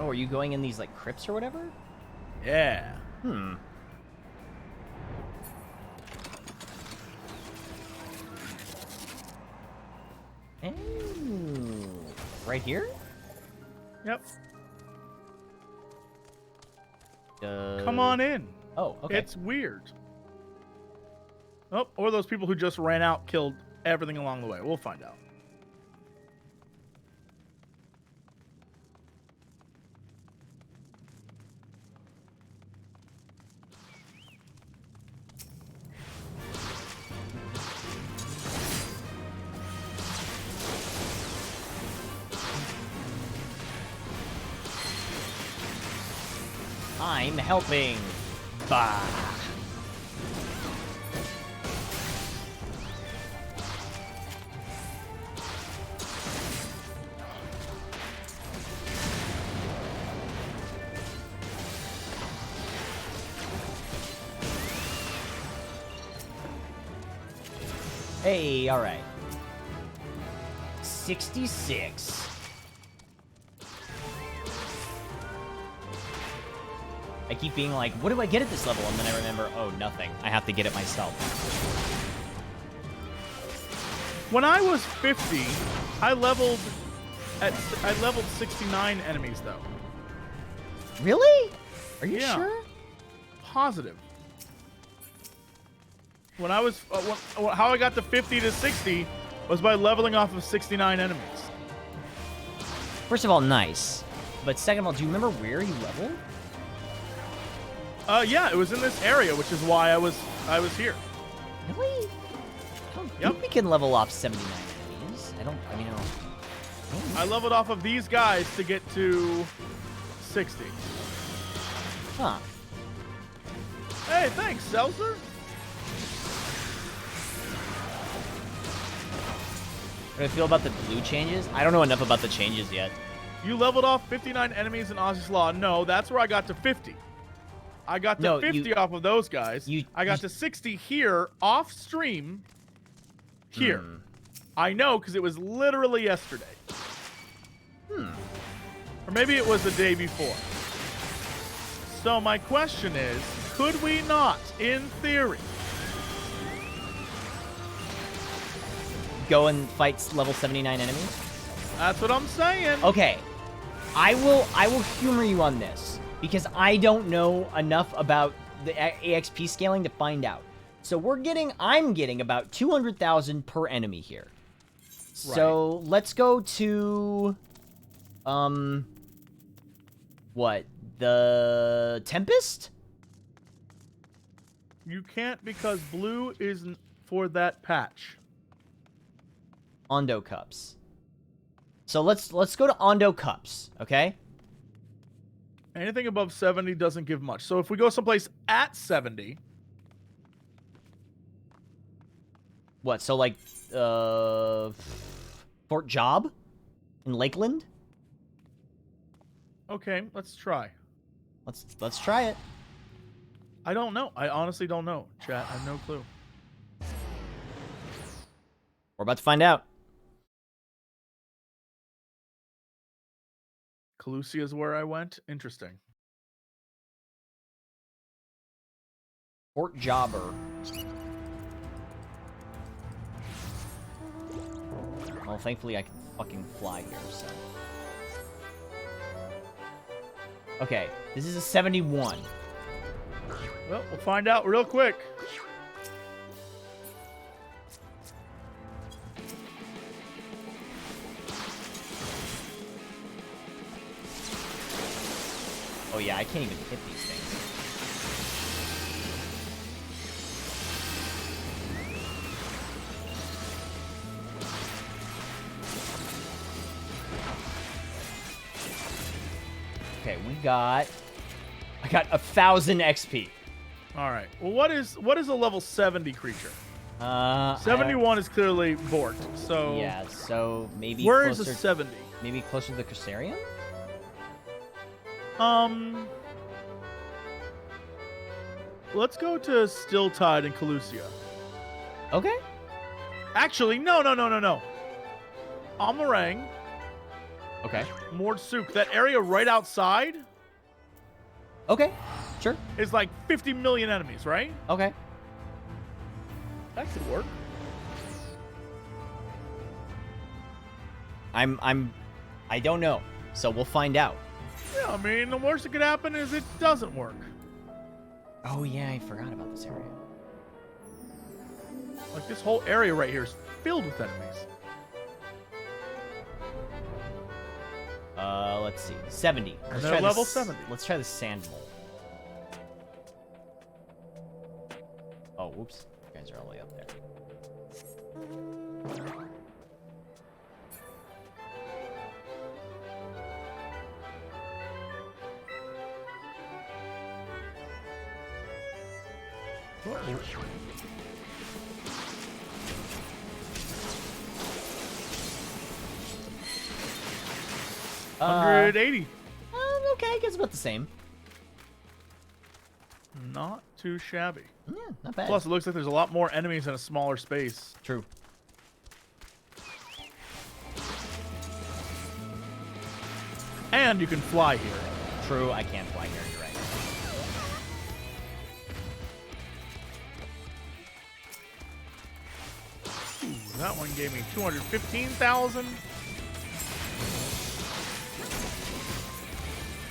Oh, are you going in these, like, crypts or whatever? Yeah. Hmm. Oh. Right here? Yep. Uh, Come on in. Oh, okay. It's weird. Oh, or those people who just ran out, killed everything along the way. We'll find out. I'm helping. Bah. Hey, all right. 66. I keep being like, what do I get at this level? And then I remember, oh, nothing. I have to get it myself. When I was 50, I leveled 69 enemies though. Really? Are you Yeah. sure? Positive. When I was how I got to 50 to 60 was by leveling off of 69 enemies. First of all, nice. But second of all, do you remember where you leveled? Yeah, it was in this area, which is why I was here. Really? I don't Yep. think we can level off 79 enemies. I mean, I don't. I leveled off of these guys to get to 60. Huh. Hey, thanks, Seltzer. How do I feel about the blue changes? I don't know enough about the changes yet. You leveled off 59 enemies in Ozzy's Law. No, that's where I got to 50. I got to 50 off of those guys. I got to 60 here, off stream. Here. I know, because it was literally yesterday. Or maybe it was the day before. So my question is, could we not, in theory, Go and fight level 79 enemies? that's what I'm saying. Okay. I will humor you on this because I don't know enough about the AXP scaling to find out. So I'm getting about 200,000 per enemy here. So let's go to what? The Tempest? You can't because blue isn't for that patch. Ondo Cups. So let's go to Ondo Cups, okay? Anything above 70 doesn't give much. So if we go someplace at 70, What? So like Fort Job in Lakeland? okay, let's try. Let's try it. I don't know. I honestly don't know, chat. I have no clue. We're about to find out. Calusia is where I went. Interesting. Fort Jobber. Well, thankfully I can fucking fly here, so. Okay, this is a 71. Well, we'll find out real quick. Oh yeah, I can't even hit these things. Okay, I got 1,000 XP. All right. Well, what is a level 70 creature? 71 is clearly Bort. So Yeah, so maybe where is closer, a 70? maybe closer to the Crusaria? Let's go to Stilltide and Calusia. Okay. Actually, no. Amarang Okay. Mordsuk, that area right outside Okay. Sure. is like 50 million enemies, right? Okay. That could work. I don't know. So we'll find out. Yeah, I mean, the worst that could happen is it doesn't work. Oh yeah, I forgot about this area. Like, this whole area right here is filled with enemies. Let's see. 70. Let's they're try level this, 70. Let's try the sand mole. Oh, whoops. You guys are all the way up there. Uh, 180. Okay, I guess about the same. Not too shabby. Yeah, not bad. Plus, it looks like there's a lot more enemies in a smaller space. True. And you can fly here. True, I can't fly here, you're right. Ooh, that one gave me 215,000.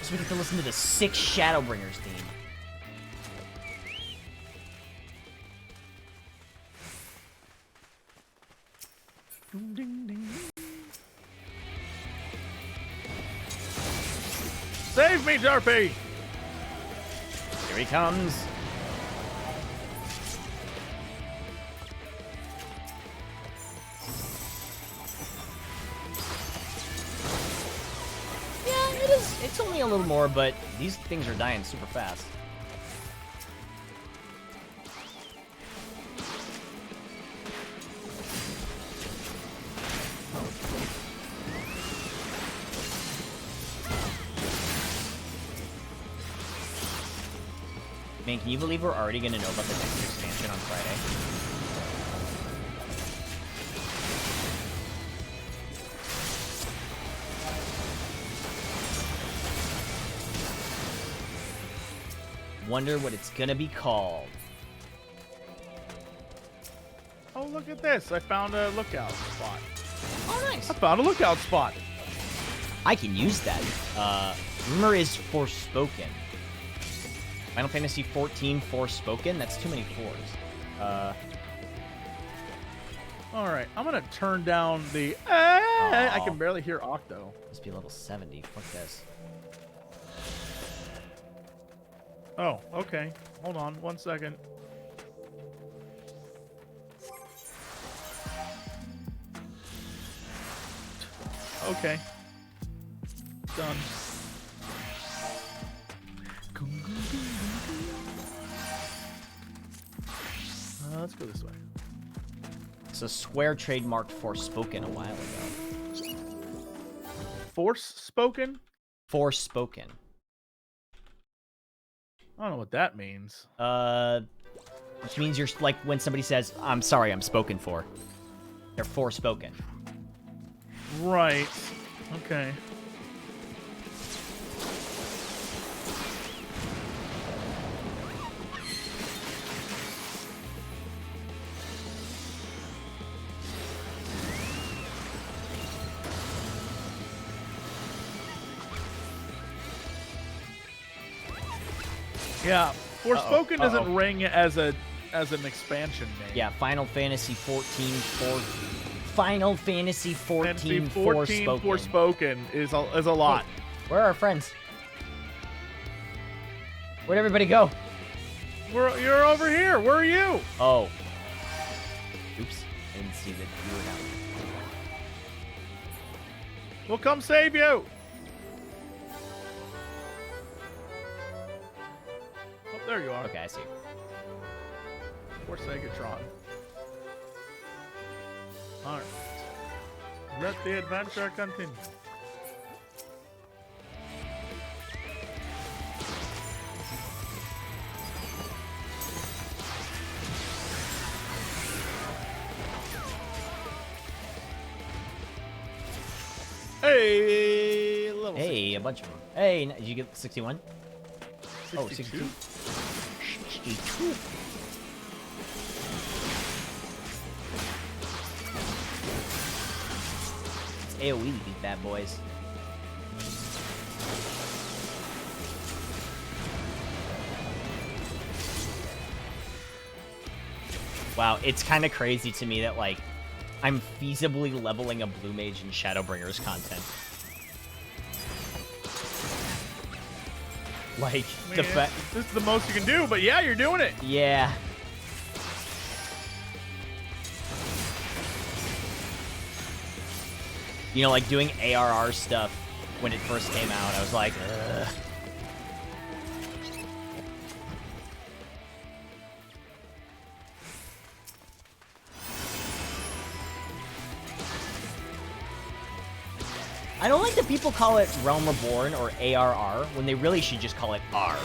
So we get to listen to the 6 Shadowbringers theme. Ding, ding, ding. Save me, Darpy! Here he comes. Yeah, it is. It's only a little more, but these things are dying super fast. Man, can you believe we're already going to know about the next expansion on Friday? Wonder what it's going to be called. Oh, look at this. I found a lookout spot. Oh, nice. I found a lookout spot. I can use that. Rumor is Forspoken. Final Fantasy 14 Forspoken? That's too many fours. All right, I'm going to turn down the... I can barely hear Octo. Must be level 70. Fuck this. Oh, okay. Hold on 1 second. Okay. Done. Let's go this way. So Square trademarked Forspoken a while ago. Force spoken? Forspoken. I don't know what that means. Which means you're like when somebody says, "I'm sorry, I'm spoken for." They're Forspoken. Right. Okay. Yeah, Forspoken doesn't ring as an expansion name. Yeah, Final Fantasy 14 Final Fantasy 14 Forspoken. Forspoken is a lot. Hey, where are our friends? Where'd everybody go? You're over here. Where are you? Oh. Oops. I didn't see that you were down. We'll come save you. Oh, there you are. Okay, I see. Or Segatron. Alright. Let the adventure continue. Hey! level Hey, 62. a bunch of them. Hey, did you get 61? 62. Oh, 62. 62. It's AoE, these bad boys. Wow, it's kind of crazy to me that, like, I'm feasibly leveling a Blue Mage in Shadowbringers content. Like, I mean, the fact... this is the most you can do, but yeah, you're doing it. Yeah. You know, like, doing ARR stuff when it first came out, I was like, ugh. I don't like that people call it Realm Reborn or ARR when they really should just call it R.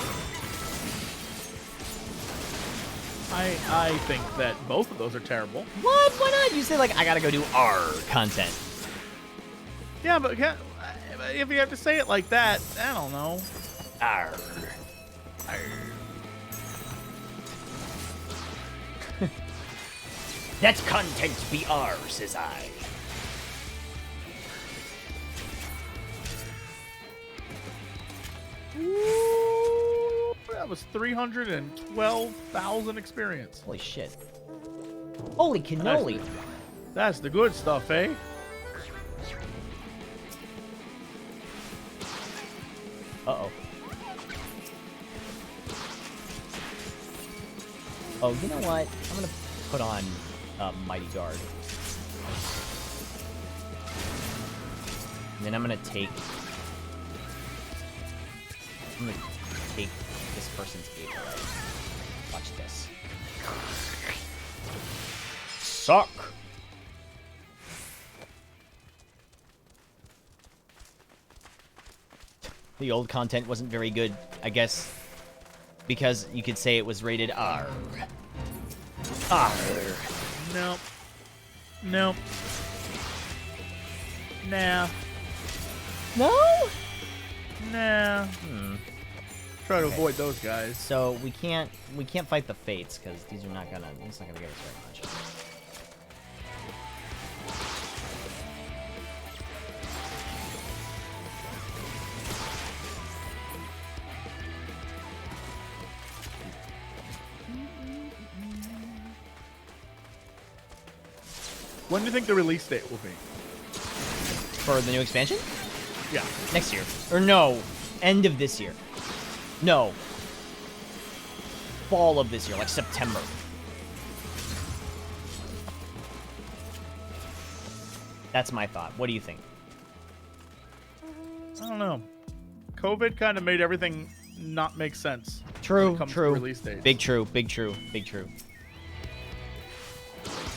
I think that both of those are terrible. What? Why not? You say, like, I gotta go do R content. Yeah, but if you have to say it like that, I don't know. R. That's content be R, says I. Ooh, that was 312,000 experience. Holy shit. Holy cannoli. That's the good stuff, eh? Uh-oh. Oh, you know what? I'm gonna put on Mighty Guard. And then I'm gonna take this person's ape away. Watch this. Suck! The old content wasn't very good, I guess, because you could say it was rated R. R. Nope. Nope. Nah. No? Nah. Try to avoid those guys. So we can't fight the fates because these are not gonna it's not gonna get us very much. When do you think the release date will be? For the new expansion? Yeah. Next year. Or no. End of this year. No. Fall of this year, like September. That's my thought. What do you think? I don't know. COVID kind of made everything not make sense. True, when it comes to true. release dates. Big true, big true, big true.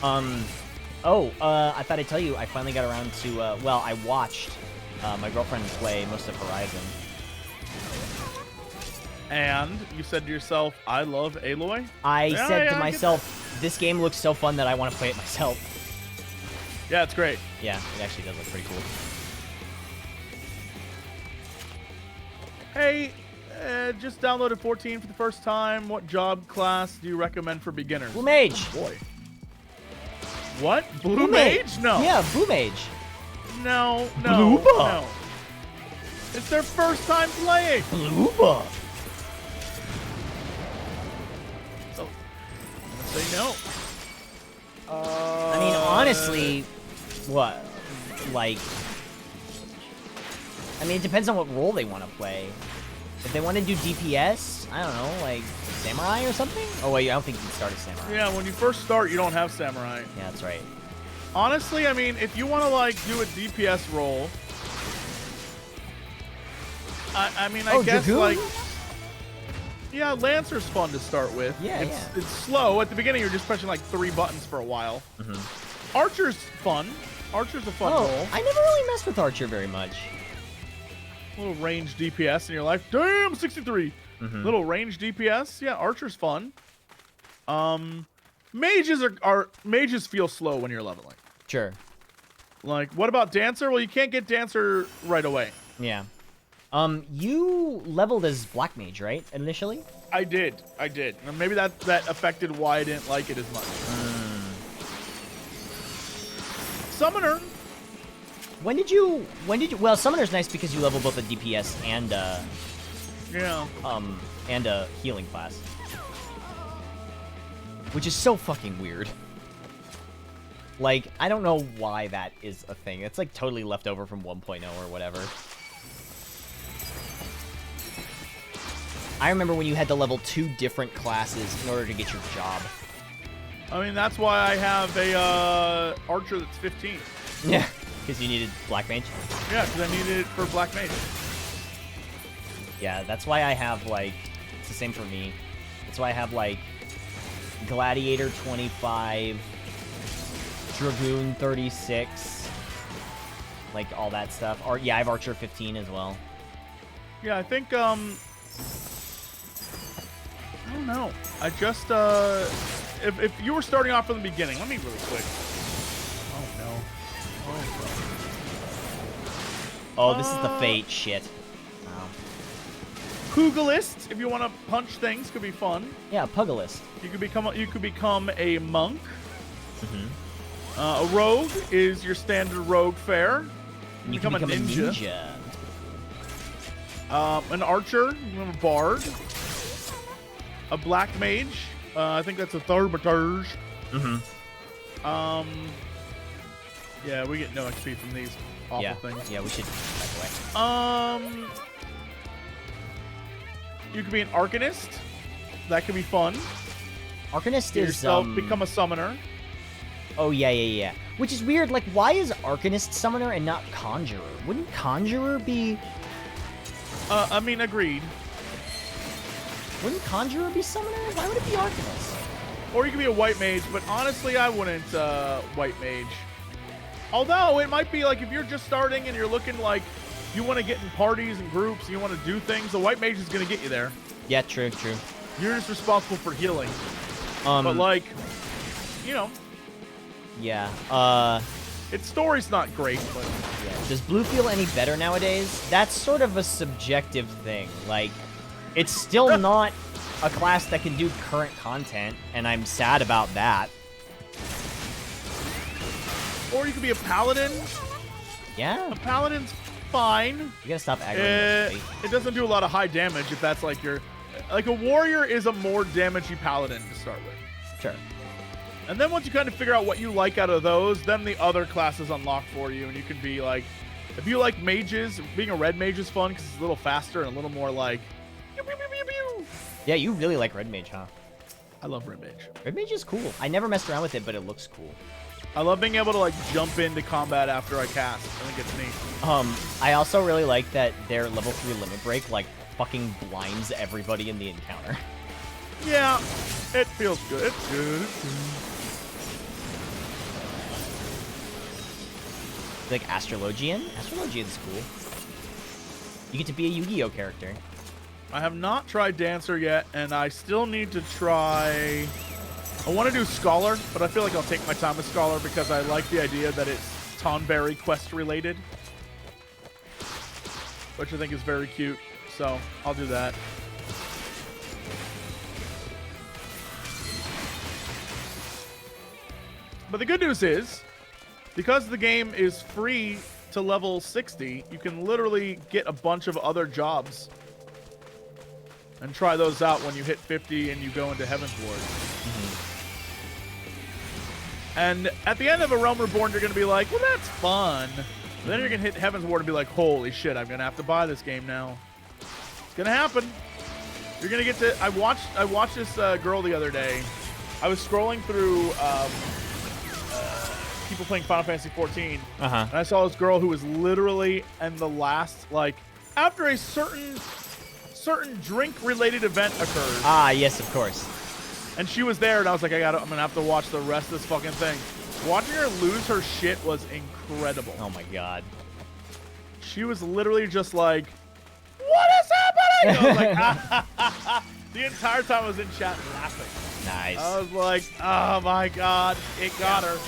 I thought I'd tell you, I finally got around to, well, I watched my girlfriend play most of Horizon. And you said to yourself, I love Aloy? I said to I get myself, this game looks so fun that I want to play it myself. Yeah, it's great. Yeah, it actually does look pretty cool. Hey, just downloaded 14 for the first time. What job class do you recommend for beginners? Blue Mage! Boy. What? Blue Mage? No. Yeah, Blue Mage. No, Blue no. It's their first time playing. Blue So, I'm gonna say no. I mean, honestly, what? Like, I mean, it depends on what role they want to play. If they want to do DPS, I don't know, like Samurai or something? Oh, wait, I don't think you can start as Samurai. Yeah, when you first start, you don't have Samurai. Yeah, that's right. Honestly, I mean, if you want to, like, do a DPS role, I mean, I guess, Dragoon? like, yeah, Lancer's fun to start with. Yeah, It's slow. At the beginning, you're just pressing, like, 3 buttons for a while. Archer's fun. Archer's a fun role. I never really messed with Archer very much. Little range DPS in your life. Damn, 63. Little range DPS. Yeah, Archer's fun. Mages feel slow when you're leveling. Sure. Like, what about Dancer? Well, you can't get Dancer right away. Yeah. You leveled as Black Mage, right? Initially? I did. And maybe that affected why I didn't like it as much. Summoner. When did you? Well, Summoner's nice because you level both a DPS and and a healing class, which is so fucking weird. Like, I don't know why that is a thing. It's like totally left over from 1.0 or whatever. I remember when you had to level 2 different classes in order to get your job. I mean, that's why I have a archer that's 15. Yeah, because you needed Black Mage. Yeah, because I needed it for Black Mage. Yeah, that's why I have, like, it's the same for me. That's why I have, like, Gladiator 25, Dragoon 36, like, all that stuff. Or, yeah, I have Archer 15 as well. Yeah, I think, I don't know. I just, if you were starting off from the beginning, let me really quick. Oh, no. Oh, this is the Fate shit. Wow. Pugalist, if you want to punch things, could be fun. Yeah, Pugalist. You could become a monk. A rogue is your standard rogue fare. You can become a ninja. An archer, you have a bard. A black mage. I think that's a thaumaturge. Yeah, we get no XP from these awful things. Yeah, we should back away. You could be an arcanist. That could be fun. Arcanist Get is yourself become a summoner. Oh yeah. Which is weird. Like, why is Arcanist summoner and not Conjurer? Wouldn't Conjurer be? I mean, agreed. Wouldn't Conjurer be summoner? Why would it be Arcanist? Or you could be a white mage, but honestly, I wouldn't white mage. Although it might be like if you're just starting and you're looking like you want to get in parties and groups and you want to do things, the white mage is going to get you there. Yeah, true. You're just responsible for healing. But like, you know. Yeah. Its story's not great, but yeah. Does blue feel any better nowadays? That's sort of a subjective thing. Like, it's still not a class that can do current content, and I'm sad about that. Or you could be a paladin. Yeah. A paladin's fine. You gotta stop aggroing. It doesn't do a lot of high damage if that's like your... Like, a warrior is a more damagey paladin to start with. Sure. And then once you kind of figure out what you like out of those, then the other classes unlock for you, and you can be like... If you like mages, being a red mage is fun because it's a little faster and a little more like... Pew, pew, pew, pew, pew. Yeah, you really like red mage, huh? I love red mage. Red mage is cool. I never messed around with it, but it looks cool. I love being able to like jump into combat after I cast. I think it's neat. I also really like that their level 3 limit break like fucking blinds everybody in the encounter. Yeah, it feels good. It's good. Like Astrologian? Astrologian's cool. You get to be a Yu-Gi-Oh character. I have not tried Dancer yet, and I still need to try... I want to do Scholar, but I feel like I'll take my time with Scholar because I like the idea that it's Tonberry quest related, which I think is very cute, so I'll do that. But the good news is, because the game is free to level 60, you can literally get a bunch of other jobs and try those out when you hit 50 and you go into Heaven's Ward. And at the end of A Realm Reborn, you're going to be like, well, that's fun. But then you're going to hit Heaven's Ward and be like, holy shit, I'm going to have to buy this game now. It's going to happen. You're going to get to... I watched this girl the other day. I was scrolling through people playing Final Fantasy 14. And I saw this girl who was literally in the last, like, after a certain drink-related event occurred. Ah, yes, of course. And she was there, and I was like, I'm going to have to watch the rest of this fucking thing. Watching her lose her shit was incredible. Oh, my God. She was literally just like, what is happening? I was like, ah. The entire time I was in chat laughing. Nice. I was like, oh, my God. It got her.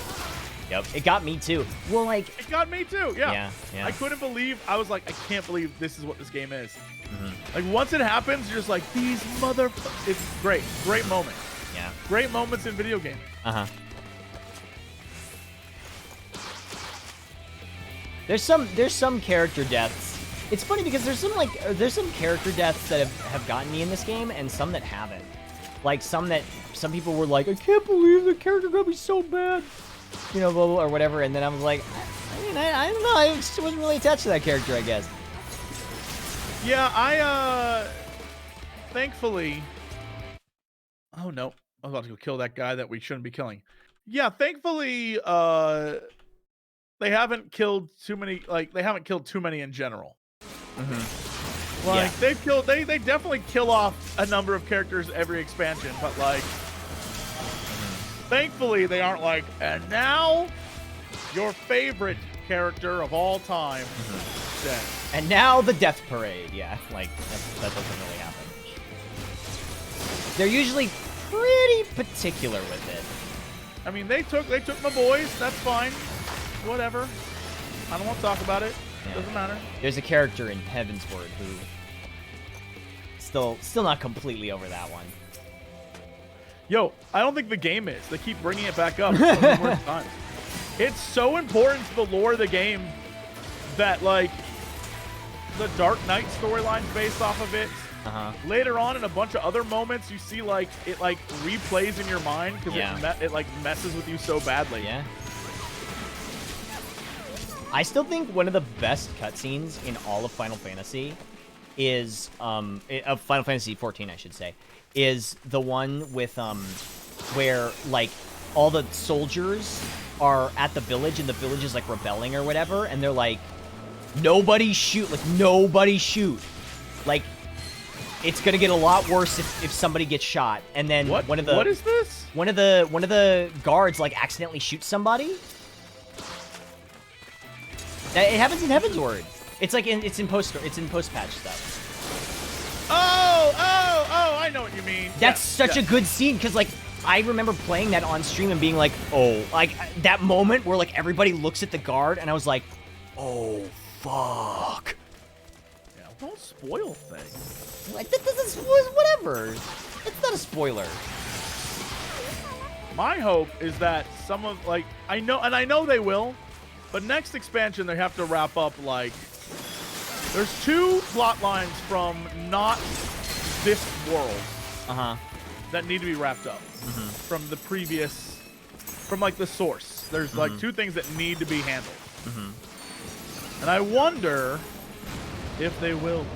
Yep, it got me too. Well, like... It got me too, yeah. Yeah. I couldn't believe... I was like, I can't believe this is what this game is. Like, once it happens, you're just like, these It's great. Great moment. Yeah. Great moments in video games. Uh-huh. There's some character deaths. It's funny because there's some character deaths that have gotten me in this game and some that haven't. Like some people were like, I can't believe the character got me so bad. You know, blah, blah, or whatever, and then I was like, I mean, I don't know, I just wasn't really attached to that character, I guess. Yeah, thankfully... Oh, no. I was about to go kill that guy that we shouldn't be killing. Yeah, thankfully, they haven't killed too many, they haven't killed too many in general. Like, yeah. they definitely kill off a number of characters every expansion, but, like, thankfully, they aren't like, and now, your favorite character of all time dead. And now the death parade, yeah, like, that doesn't really happen. They're usually pretty particular with it. I mean, they took my boys, that's fine. Whatever. I don't want to talk about it. Yeah. Doesn't matter. There's a character in Heaven's Word who still not completely over that one. Yo, I don't think the game is. They keep bringing it back up numerous times. It's so important to the lore of the game that, like, the Dark Knight storyline's based off of it. Later on, in a bunch of other moments, you see, like, it, like, replays in your mind because it, like, messes with you so badly. Yeah. I still think one of the best cutscenes in all of Final Fantasy is, of Final Fantasy 14, I should say, is the one with, where, like, all the soldiers are at the village and the village is, like, rebelling or whatever, and they're like, nobody shoot, like, it's gonna get a lot worse if somebody gets shot, and then what is this? One of the guards, like, accidentally shoots somebody. It happens in Heaven's Word. It's like it's in post-patch stuff. Oh, I know what you mean. That's such a good scene, because, like, I remember playing that on stream and being like, oh, like, that moment where, like, everybody looks at the guard, and I was like, oh, fuck. Yeah, don't spoil things. Like, this is whatever. It's not a spoiler. My hope is that some of, like, I know they will, but next expansion they have to wrap up, like, there's 2 plot lines from not this world that need to be wrapped up from the previous, from, like, the source. There's like 2 things that need to be handled, and I wonder if they will be.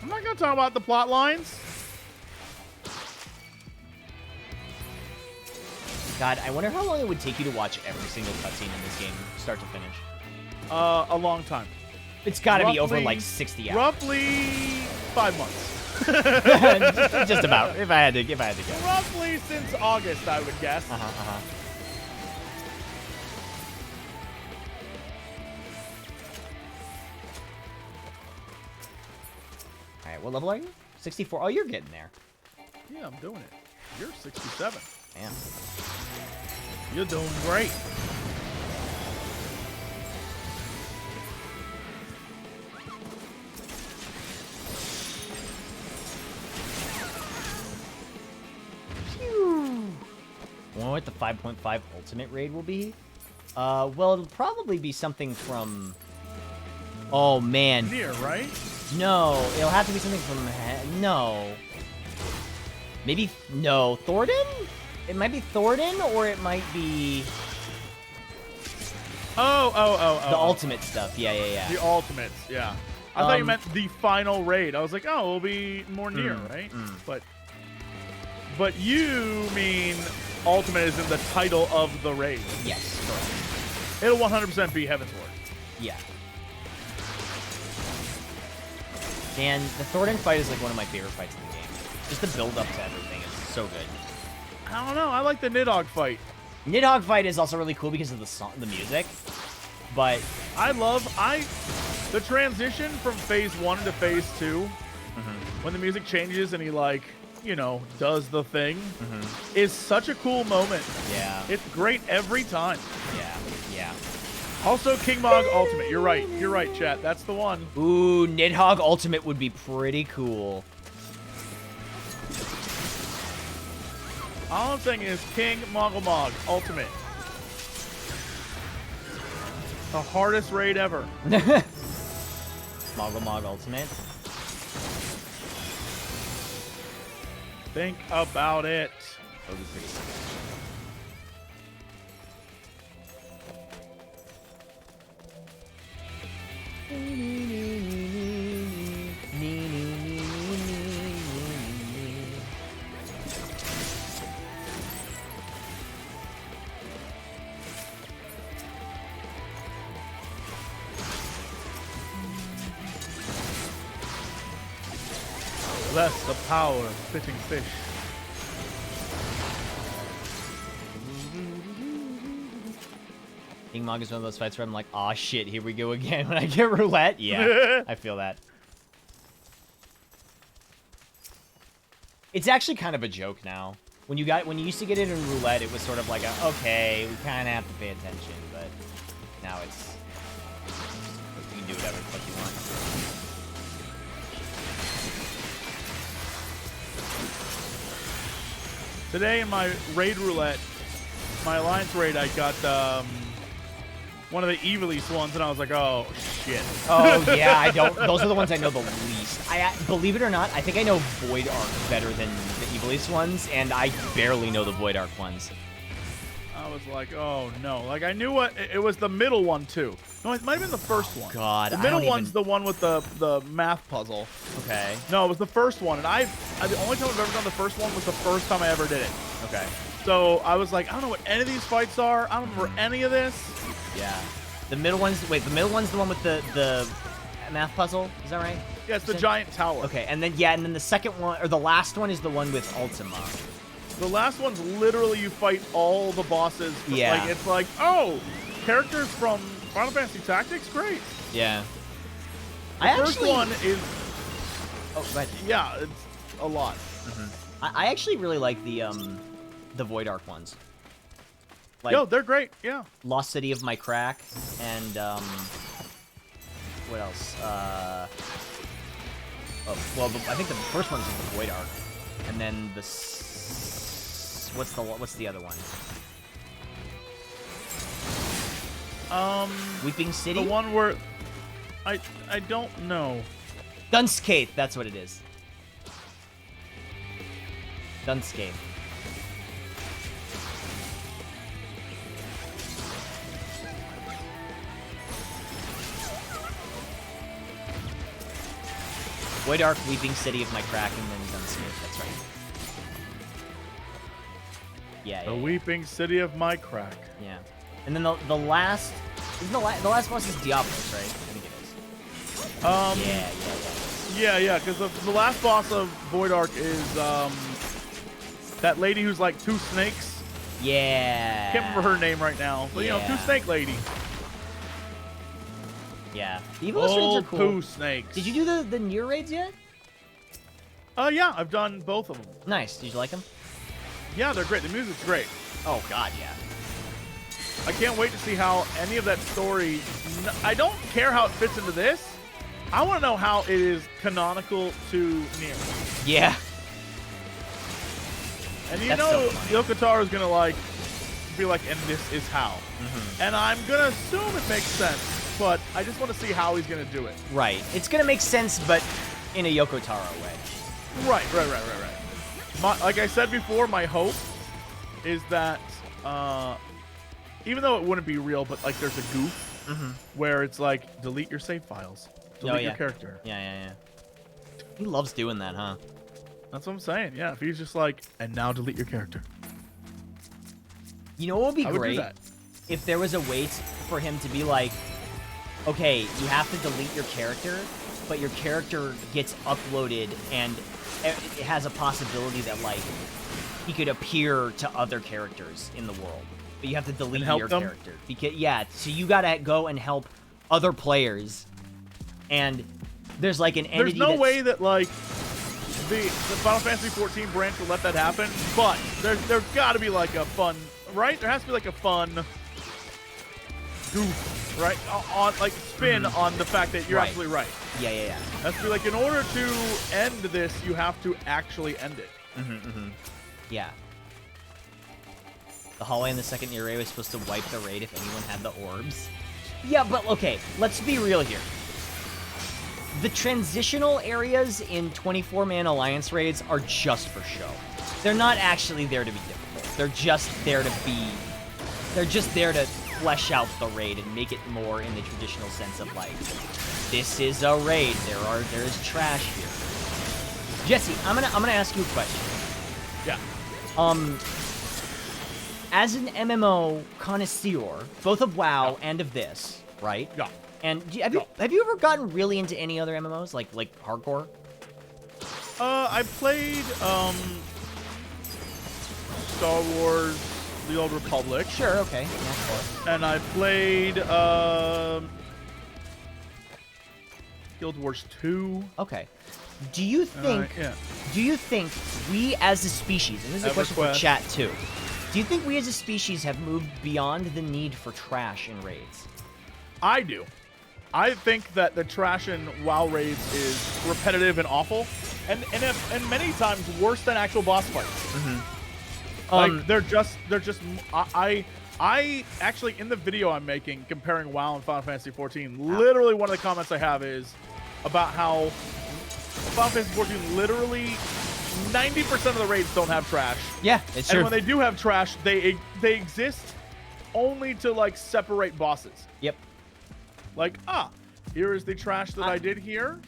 I'm not gonna talk about the plot lines. God, I wonder how long it would take you to watch every single cutscene in this game, start to finish. A long time. It's got to be over like 60 hours. Roughly 5 months. Just about. If I had to guess. Roughly since August, I would guess. All right, what level are you? 64. Oh, you're getting there. Yeah, I'm doing it. You're 67. Damn. You're doing great. Wonder what the 5.5 ultimate raid will be? Well, it'll probably be something from... Oh, man. Near, right? No, it'll have to be something from... No. Maybe... No. Thornton? It might be Thornton, or it might be... Oh. The ultimate stuff. Yeah. The ultimates, yeah. I thought you meant the final raid. I was like, oh, it'll be more near, right? But you mean ultimate is in the title of the raid. Yes, correct. It'll 100% be Heaven's Ward. Yeah. And the Thornton fight is like one of my favorite fights in the game. Just the build up to everything is so good. I don't know. I like the Nidhogg fight. Nidhogg fight is also really cool because of the music, but I love the transition from phase 1 into phase 2 when the music changes and he like, you know, does the thing is such a cool moment. Yeah. It's great every time. Yeah. Yeah. Also, King Mog Ultimate. You're right. You're right, chat. That's the one. Ooh, Nidhogg Ultimate would be pretty cool. All I'm saying is King Mog Ultimate. The hardest raid ever. Mog Ultimate. Think about it. That would be pretty sick. Bless the power of spitting fish. King Mog is one of those fights where I'm like, aw shit, here we go again. When I get roulette, yeah, I feel that. It's actually kind of a joke now. When you used to get it in roulette, it was sort of like okay, we kind of have to pay attention, but now it's you can do whatever the fuck you want. Today in my raid roulette, my alliance raid, I got one of the evilest ones, and I was like, oh shit. Oh yeah, I don't. Those are the ones I know the least. Believe it or not, I think I know Void Arc better than the evilest ones, and I barely know the Void Arc ones. I was like, oh no. Like I knew what it was. The middle one too. No, it might have been the first one. God, the middle one's the one with the math puzzle. Okay. No, it was the first one, and the only time I've ever done the first one was the first time I ever did it. Okay. So I was like, I don't know what any of these fights are. I don't remember any of this. Yeah. The middle one's wait. The middle one's the one with the math puzzle. Is that right? Yeah, it's the giant tower. Okay, and then the second one or the last one is the one with Ultima. The last one's literally you fight all the bosses. Yeah. Like, it's like, oh, characters from Final Fantasy Tactics? Great. Yeah. The first one is... Oh, right. Yeah, it's a lot. I actually really like the Void Arc ones. Like, Yo, they're great, yeah. Lost City of My Crack, and, what else? Well, I think the first one's the Void Arc, and then what's the other one? Weeping City? The one where... I don't know. Dunscape, that's what it is. Dunscape. Void Arc, Weeping City of My Crack, and then Dunscape. That's right. Yeah, The Weeping City of My Crack. Yeah. And then the last... Isn't the last boss is Diablos, right? I think it is. Yeah, because the last boss of Void Arc is that lady who's like two snakes. Yeah. Can't remember her name right now, but you know, two snake lady. Yeah. The Evil raids are cool. Poo snakes. Did you do the Nier raids yet? Yeah, I've done both of them. Nice. Did you like them? Yeah, they're great. The music's great. Oh God, yeah. I can't wait to see how any of that story... I don't care how it fits into this. I want to know how it is canonical to Nier. Yeah. And you That's know, so funny. Yoko Taro's gonna like be like, and this is how. And I'm gonna assume it makes sense, but I just want to see how he's gonna do it. Right. It's gonna make sense, but in a Yoko Taro way. Right. Like I said before, my hope is that even though it wouldn't be real, but like there's a goof where it's like delete your save files, delete your character. Yeah. He loves doing that, huh? That's what I'm saying. Yeah, if he's just like, and now delete your character. You know what would be I would do great? that. If there was a way for him to be like, okay, you have to delete your character, but your character gets uploaded and it has a possibility that like he could appear to other characters in the world. But you have to delete help your them? character. Because so you gotta go and help other players. And there's like an entity. There's no way that like the Final Fantasy 14 branch will let that happen, but there's got to be like a fun, right? There has to be like a fun goof, right? On like spin on the fact that you're absolutely right. Yeah. That's be like, in order to end this, you have to actually end it. Yeah. The hallway in the second array was supposed to wipe the raid if anyone had the orbs. Yeah, but okay, let's be real here. The transitional areas in 24-man Alliance raids are just for show. They're not actually there to be difficult. They're just there to be... They're just there to flesh out the raid and make it more in the traditional sense of, like, this is a raid. There is trash here. Jesse, I'm gonna ask you a question. Yeah. As an MMO connoisseur, both of WoW and of this, right? Yeah. And have you ever gotten really into any other MMOs, like hardcore? I played Star Wars: The Old Republic. Sure. Okay. Yeah, And I played Guild Wars 2. okay. Do you think? Yeah. Do you think we as a species, and this is a question for EverQuest. chat too, do you think we as a species have moved beyond the need for trash in raids? I do. I think that the trash in WoW raids is repetitive and awful, and many times worse than actual boss fights. Like they're just. I actually, in the video I'm making comparing WoW and Final Fantasy 14, literally one of the comments I have is about how Final Fantasy 14 literally 90% of the raids don't have trash. Yeah, it's And true. when they do have trash, they exist only to like separate bosses. Yep. Like, here is the trash that I did here.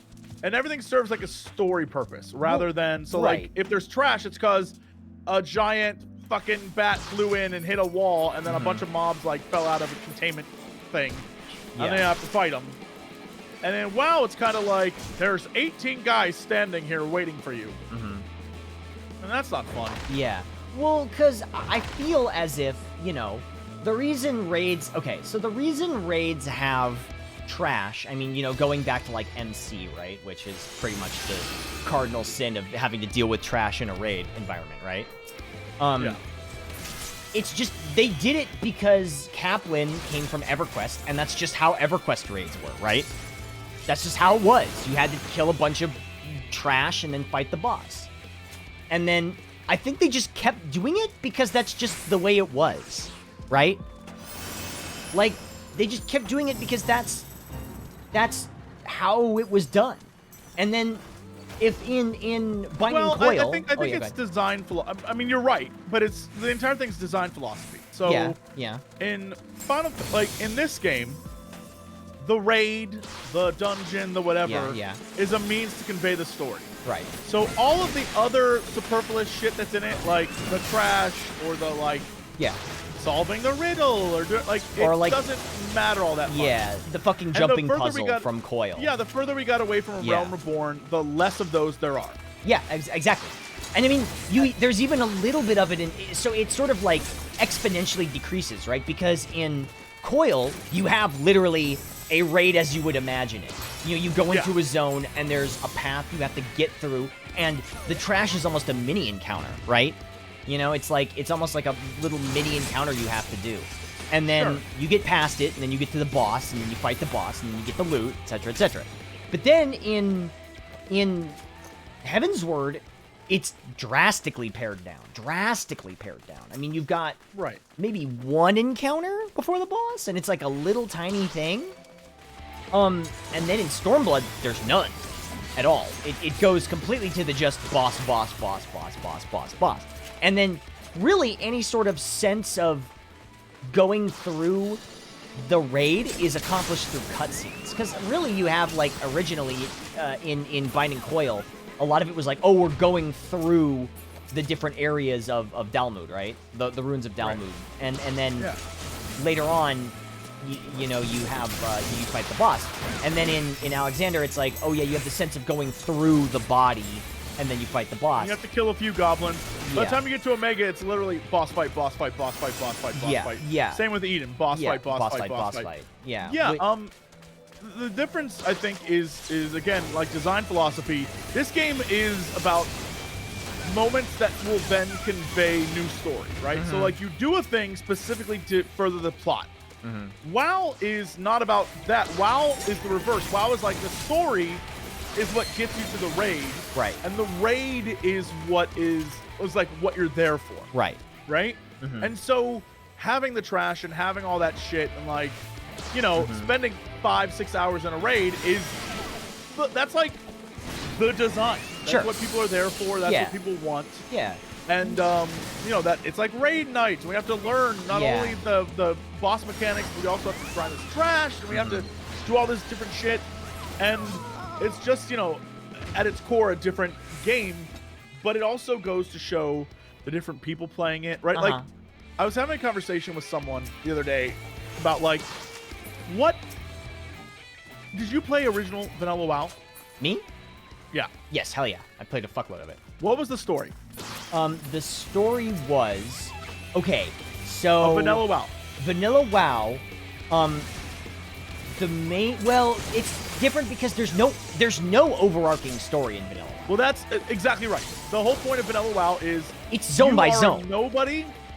And everything serves like a story purpose rather than, so right. like, if there's trash, it's because a giant fucking bat flew in and hit a wall, and then a bunch of mobs like fell out of a containment thing. Yeah. And they have to fight them. And then WoW, it's kind of like, there's 18 guys standing here waiting for you. And that's not fun. Yeah. Well, because I feel as if, you know, the reason raids... Okay, so the reason raids have trash, I mean, you know, going back to, like, MC, right? Which is pretty much the cardinal sin of having to deal with trash in a raid environment, right? Yeah. It's just, they did it because Kaplan came from EverQuest, and that's just how EverQuest raids were, right? That's just how it was. You had to kill a bunch of trash and then fight the boss. And then I think they just kept doing it because that's just the way it was, right? Like, they just kept doing it because that's how it was done. And then if in Binding Coil... I think it's design philosophy. I mean, you're right, but it's the entire thing's design philosophy. So yeah. In in this game, the raid, the dungeon, the whatever is a means to convey the story. Right. So all of the other superfluous shit that's in it, like the trash or the solving the riddle or it doesn't matter all that much. Yeah, the fucking jumping puzzle from Coil. Yeah, the further we got away from Realm Reborn, the less of those there are. Yeah, exactly. And I mean, there's even a little bit of it in, so it sort of like exponentially decreases, right? Because in Coil, you have literally a raid as you would imagine it. You know, you go into a zone and there's a path you have to get through, and the trash is almost a mini encounter, right? You know, it's almost like a little mini encounter you have to do. And then you get past it, and then you get to the boss, and then you fight the boss, and then you get the loot, etc., etc. But then in Heavensward, it's drastically pared down. I mean, you've got maybe one encounter before the boss, and it's like a little tiny thing. And then in Stormblood, there's none at all. It goes completely to the just boss. And then really any sort of sense of going through the raid is accomplished through cutscenes. Because really you have, like, originally in Binding Coil, a lot of it was like, oh, we're going through the different areas of Dalmud, right? The ruins of Dalmud. Right. And then later on, you know, you have, you fight the boss. And then in Alexander, it's like, oh yeah, you have the sense of going through the body and then you fight the boss. You have to kill a few goblins. By Yeah. the time you get to Omega, it's literally boss fight, boss fight, boss fight, boss fight, boss Yeah, fight. yeah. Same with Eden. Boss fight, boss fight, boss fight. Yeah. Yeah. Wait, The difference, I think, is again like design philosophy. This game is about moments that will then convey new story, right? So like you do a thing specifically to further the plot. WoW is not about that. WoW is the reverse. WoW is like the story is what gets you to the raid, Right. and the raid is what is like what you're there for, right. right? And so having the trash and having all that shit and like, you know, spending 5-6 hours in a raid that's like the design. That's Sure. what people are there for. That's Yeah. what people want. Yeah. And you know that it's like raid nights. We have to learn not Yeah. only the boss mechanics, but we also have to grind this trash, and we have to do all this different shit. And it's just, you know, at its core a different game, but it also goes to show the different people playing it, right? Like I was having a conversation with someone the other day about like, what did you play original vanilla WoW? Me? Yeah. Yes, hell yeah. I played a fuckload of it. What was the story? The story was okay. So Vanilla WoW. Vanilla WoW, the main it's different because there's no overarching story in Vanilla WoW. Well, that's exactly right. The whole point of Vanilla WoW is It's zone by zone.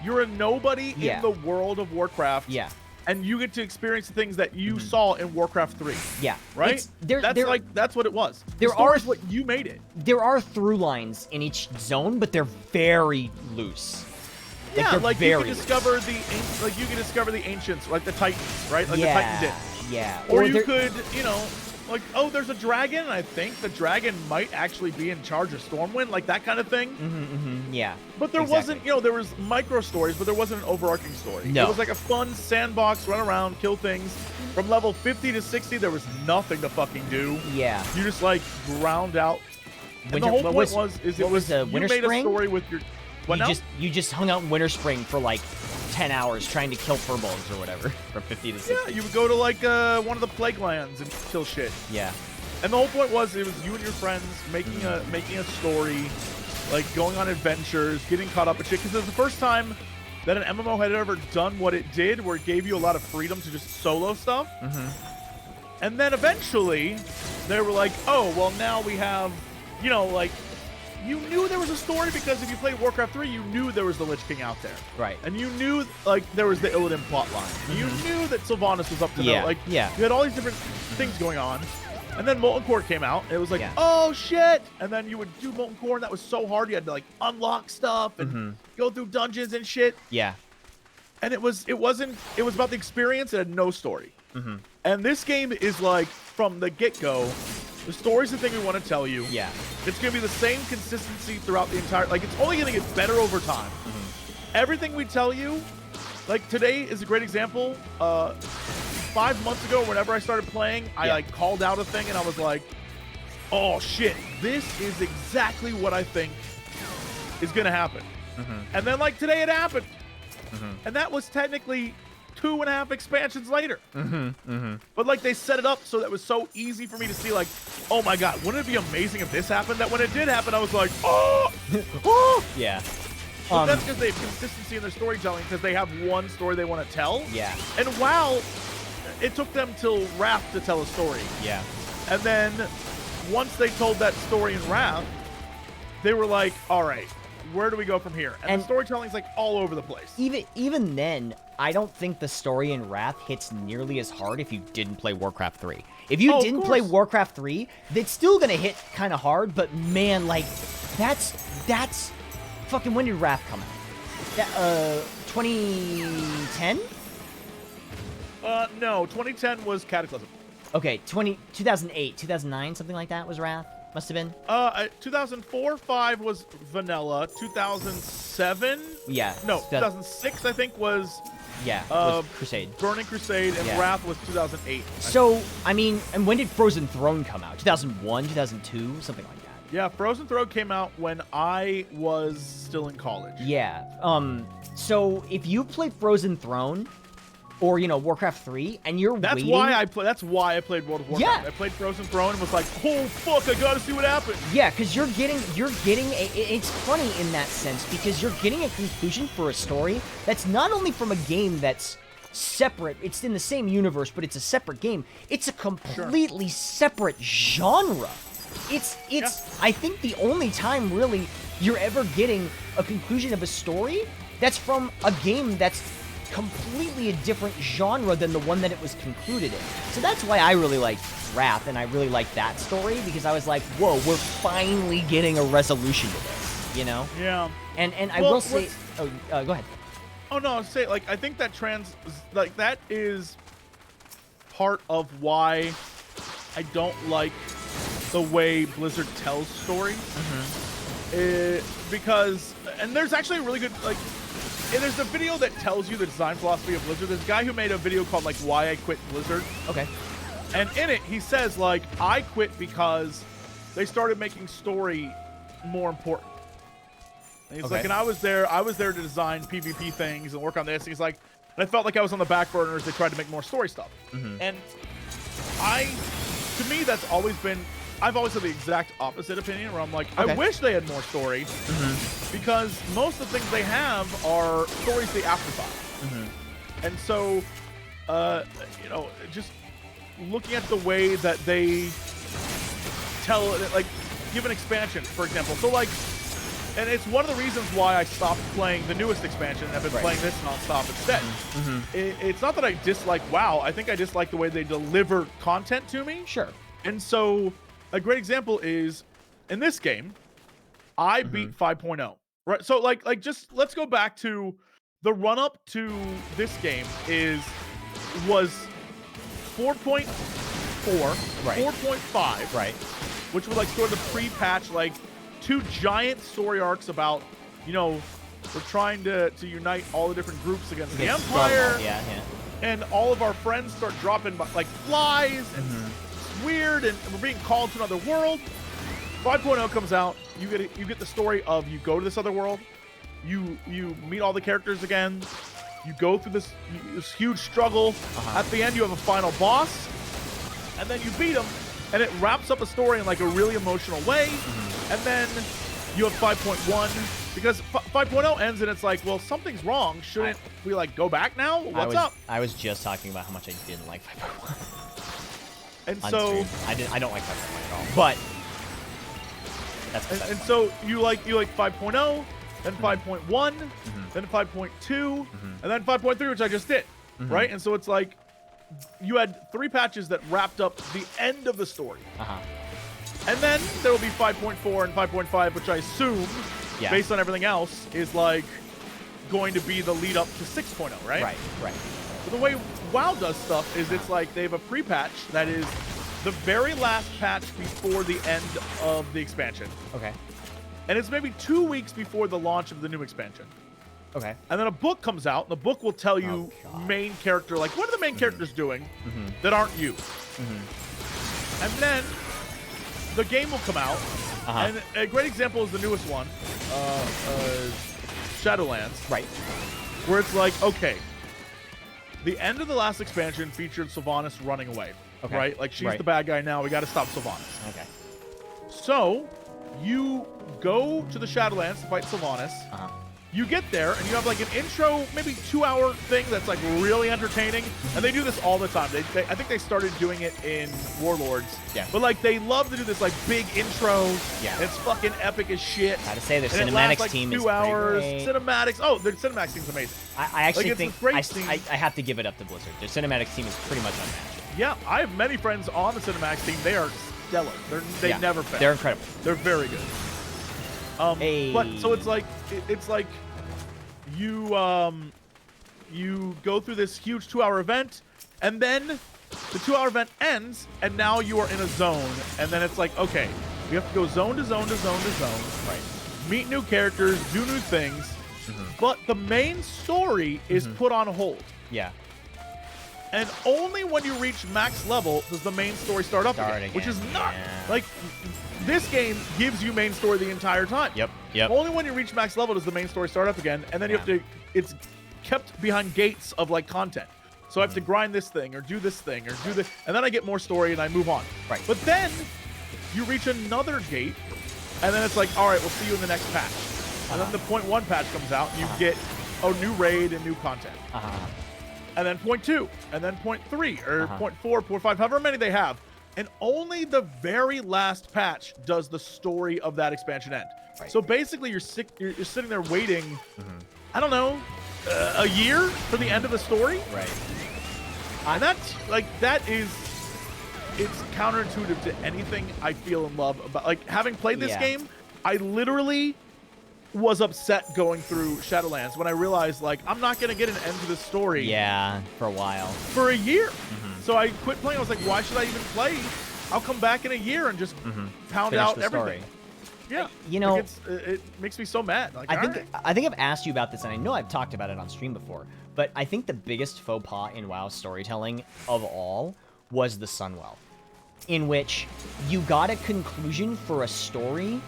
You're a nobody Yeah. in the world of Warcraft. Yeah. And you get to experience the things that you saw in Warcraft 3. Yeah. Right? That's what it was. There The story are is what you made it. There are through lines in each zone, but they're very loose. Yeah, they're like very you can discover the ancients, like the Titans, right? Like the Titan did. Yeah. Or you there- could, you know, like, oh, there's a dragon, and I think the dragon might actually be in charge of Stormwind, like that kind of thing. Yeah. But there exactly. wasn't, you know, there was micro stories, but there wasn't an overarching story. No. It was like a fun sandbox, run around, kill things. From level 50 to 60, there was nothing to fucking do. Yeah. You just like ground out. And Winter- the whole what point was- you what was the Winter made Spring? a story with your. What now? You just hung out in Winter Spring for like 10 hours trying to kill furbolgs or whatever from 50 to 60. Yeah, you would go to like one of the plague lands and kill shit. Yeah. And the whole point was it was you and your friends making a story, like going on adventures, getting caught up in shit. Because it was the first time that an MMO had ever done what it did, where it gave you a lot of freedom to just solo stuff. And then eventually, they were like, oh, well, now we have, you know, like, you knew there was a story because if you played Warcraft 3, you knew there was the Lich King out there. Right. And you knew, like, there was the Illidan plotline. You knew that Sylvanas was up to Yeah, no. Like, yeah. you had all these different things going on. And then Molten Core came out. And it was like, Yeah. oh, shit. And then you would do Molten Core, and that was so hard. You had to, like, unlock stuff and go through dungeons and shit. Yeah. And it was about the experience. It had no story. And this game is like, from the get-go, the story's the thing we want to tell you. Yeah. It's going to be the same consistency throughout the entire... Like, it's only going to get better over time. Everything we tell you... Like, today is a great example. 5 months ago, whenever I started playing, I, like, called out a thing, and I was like, oh, shit. This is exactly what I think is going to happen. And then, like, today it happened. And that was technically 2.5 expansions later. But like they set it up so that it was so easy for me to see, like, oh my god, wouldn't it be amazing if this happened? That when it did happen, I was like, oh, oh. Yeah. But that's because they have consistency in their storytelling, because they have one story they want to tell. Yeah. And WoW, it took them till Wrath to tell a story. Yeah. And then once they told that story in Wrath, they were like, all right, where do we go from here? And the storytelling's like all over the place. Even then, I don't think the story in Wrath hits nearly as hard if you didn't play Warcraft 3. If you didn't play Warcraft 3, it's still gonna hit kind of hard, but man, like, that's fucking, when did Wrath come out? 2010? No, 2010 was Cataclysm. Okay, 2008, 2009, something like that was Wrath. Must have been. 2004-5 was Vanilla. 2007. Yeah. No, 2006 I think was. Yeah. Was Crusade. Burning Crusade, and Wrath was 2008. So I mean, and when did Frozen Throne come out? 2001, 2002, something like that. Yeah, Frozen Throne came out when I was still in college. Yeah. So if you play Frozen Throne, or Warcraft 3, and you're That's waiting. why I played World of Warcraft. Yeah. I played Frozen Throne and was like, oh fuck, I gotta see what happens. Yeah, because you're getting it's funny in that sense, because you're getting a conclusion for a story that's not only from a game that's separate, it's in the same universe, but it's a separate game. It's a completely separate genre. It's I think the only time really you're ever getting a conclusion of a story that's from a game that's completely a different genre than the one that it was concluded in. So that's why I really liked Wrath, and I really liked that story, because I was like, whoa, we're finally getting a resolution to this, Yeah. And I will say, go ahead. Oh no, I'll say, like, I think that that is part of why I don't like the way Blizzard tells stories. Because, and there's actually a really good, like, there's a video that tells you the design philosophy of Blizzard. There's a guy who made a video called, like, Why I Quit Blizzard. Okay. And in it, he says, like, I quit because they started making story more important. And he's like, and I was there to design PvP things and work on this. And he's like, and I felt like I was on the back burner as they tried to make more story stuff. And to me, that's always been, I've always had the exact opposite opinion, where I'm like, I wish they had more story, because most of the things they have are stories the afterthought. And so, just looking at the way that they tell, like, give an expansion, for example. So, like, and it's one of the reasons why I stopped playing the newest expansion and I've been playing this nonstop instead. It's not that I dislike WoW. I think I dislike the way they deliver content to me. Sure. And so a great example is in this game, I beat 5.0. Right. So like just let's go back to the run up to this game was 4.4, 4.5, right, which was like sort of the pre-patch, like 2 giant story arcs about, we're trying to unite all the different groups against the Empire. Yeah. And all of our friends start dropping like flies, and it's weird, and we're being called to another world. 5.0 comes out. You get the story of, you go to this other world, you meet all the characters again, you go through this huge struggle. At the end, you have a final boss, and then you beat him, and it wraps up a story in like a really emotional way. And then you have 5.1, because 5.0 ends and it's like, well, something's wrong. Shouldn't we like go back now? What's up? I was just talking about how much I didn't like 5.1. And so I don't like 5.1 at all. But that's and so you like 5.0, then 5.1, then 5.2, and then 5.3, which I just did, right? And so it's like you had 3 patches that wrapped up the end of the story. And then there will be 5.4 and 5.5, which I assume, based on everything else, is like going to be the lead up to 6.0, right? Right. But the way WoW does stuff is it's like they have a pre-patch that is the very last patch before the end of the expansion. Okay. And it's maybe 2 weeks before the launch of the new expansion. Okay. And then a book comes out, and the book will tell you main character, like, what are the main characters doing that aren't you? And then the game will come out, and a great example is the newest one, Shadowlands. Right. Where it's like, okay, the end of the last expansion featured Sylvanas running away. Okay. Right? Like, she's the bad guy now. We got to stop Sylvanas. Okay. So, you go to the Shadowlands to fight Sylvanas. You get there, and you have, like, an intro, maybe 2-hour thing that's, like, really entertaining. And they do this all the time. I think they started doing it in Warlords. Yeah. But, like, they love to do this, like, big intro. Yeah. It's fucking epic as shit. Gotta say, their cinematics lasts, team is 2 hours. Cinematics. Oh, their cinematics team's amazing. I actually think I have to give it up to Blizzard. Their cinematics team is pretty much unmatched. Yeah, I have many friends on the cinematics team. They are stellar. They never fail. They're incredible. They're very good. But so it's like you go through this huge 2-hour event, and then the 2-hour event ends, and now you are in a zone, and then it's like, okay, you have to go zone to zone to zone to zone. Right. Meet new characters, do new things, but the main story is put on hold. Yeah. And only when you reach max level does the main story start again, which is not like this game gives you main story the entire time. Yep. Only when you reach max level does the main story start up again, and then you have to. It's kept behind gates of like content. So I have to grind this thing or do this thing or do this, and then I get more story and I move on. Right. But then you reach another gate, and then it's like, all right, we'll see you in the next patch. And then the 0.1 patch comes out, and you get a new raid and new content. And then 0.2, and then 0.3, or 0.4, 0.5, however many they have. And only the very last patch does the story of that expansion end. Right. So basically, you're sitting there waiting, I don't know, a year for the end of the story. Right. And that's like it's counterintuitive to anything I feel in love about. Like, having played this game, I literally was upset going through Shadowlands when I realized, like, I'm not gonna get an end to the story. Yeah, for a while. For a year. So I quit playing. I was like, why should I even play? I'll come back in a year and just pound Finish out the everything. story. Yeah, You know, like it makes me so mad. Like, I think I've asked you about this, and I know I've talked about it on stream before, but I think the biggest faux pas in WoW storytelling of all was the Sunwell, in which you got a conclusion for a story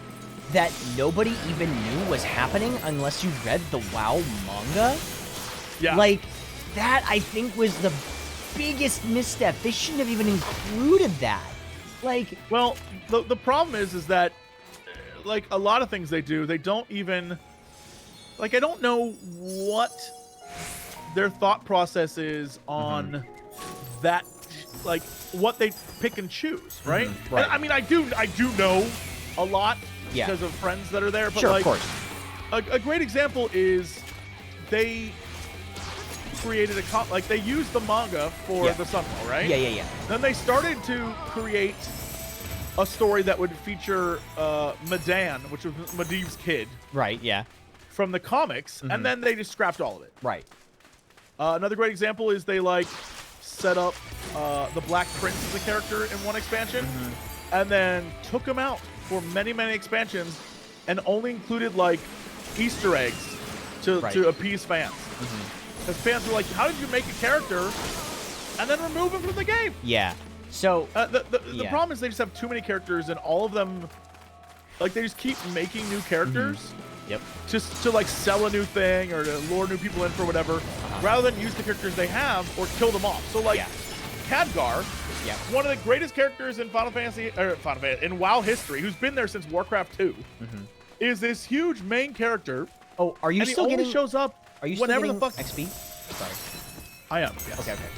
that nobody even knew was happening unless you read the WoW manga. Yeah. Like, that I think was the biggest misstep. They shouldn't have even included that. Like, well, the problem is that, like, a lot of things they do, they don't even, like, I don't know what their thought process is on that, like, what they pick and choose, right? Right. And, I mean, I do know a lot Yeah. because of friends that are there, but sure, like, of course. a great example is they created like, they used the manga for the Sunwell, right? Yeah. Then they started to create a story that would feature Madan, which was Medivh's kid, Right, yeah. from the comics, and then they just scrapped all of it. Right. Another great example is they, like, set up the Black Prince as a character in one expansion, and then took him out for many, many expansions, and only included, like, Easter eggs to appease fans. Because fans were like, how did you make a character and then remove him from the game? Yeah. So The problem is they just have too many characters, and all of them, like, they just keep making new characters Yep. just to, like, sell a new thing or to lure new people in for whatever, rather than use the characters they have or kill them off. So, like, Khadgar, one of the greatest characters in in WoW history, who's been there since Warcraft 2, is this huge main character. Oh, are you and still he only getting? shows up Are you whenever still the getting fuck? XP? Sorry. I am. Yes. Okay. Sorry.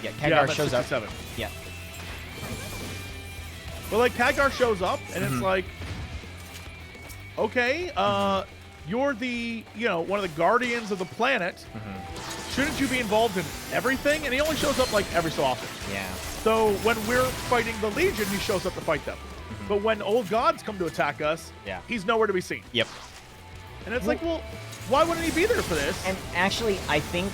Yeah, Yeah, Khadgar I'm at shows up. 67. Yeah. But, like, Khadgar shows up, and it's like, okay, you're the, one of the guardians of the planet. Shouldn't you be involved in everything? And he only shows up, like, every so often. Yeah. So when we're fighting the Legion, he shows up to fight them. But when old gods come to attack us, he's nowhere to be seen. Yep. And it's like, well, why wouldn't he be there for this? And actually, I think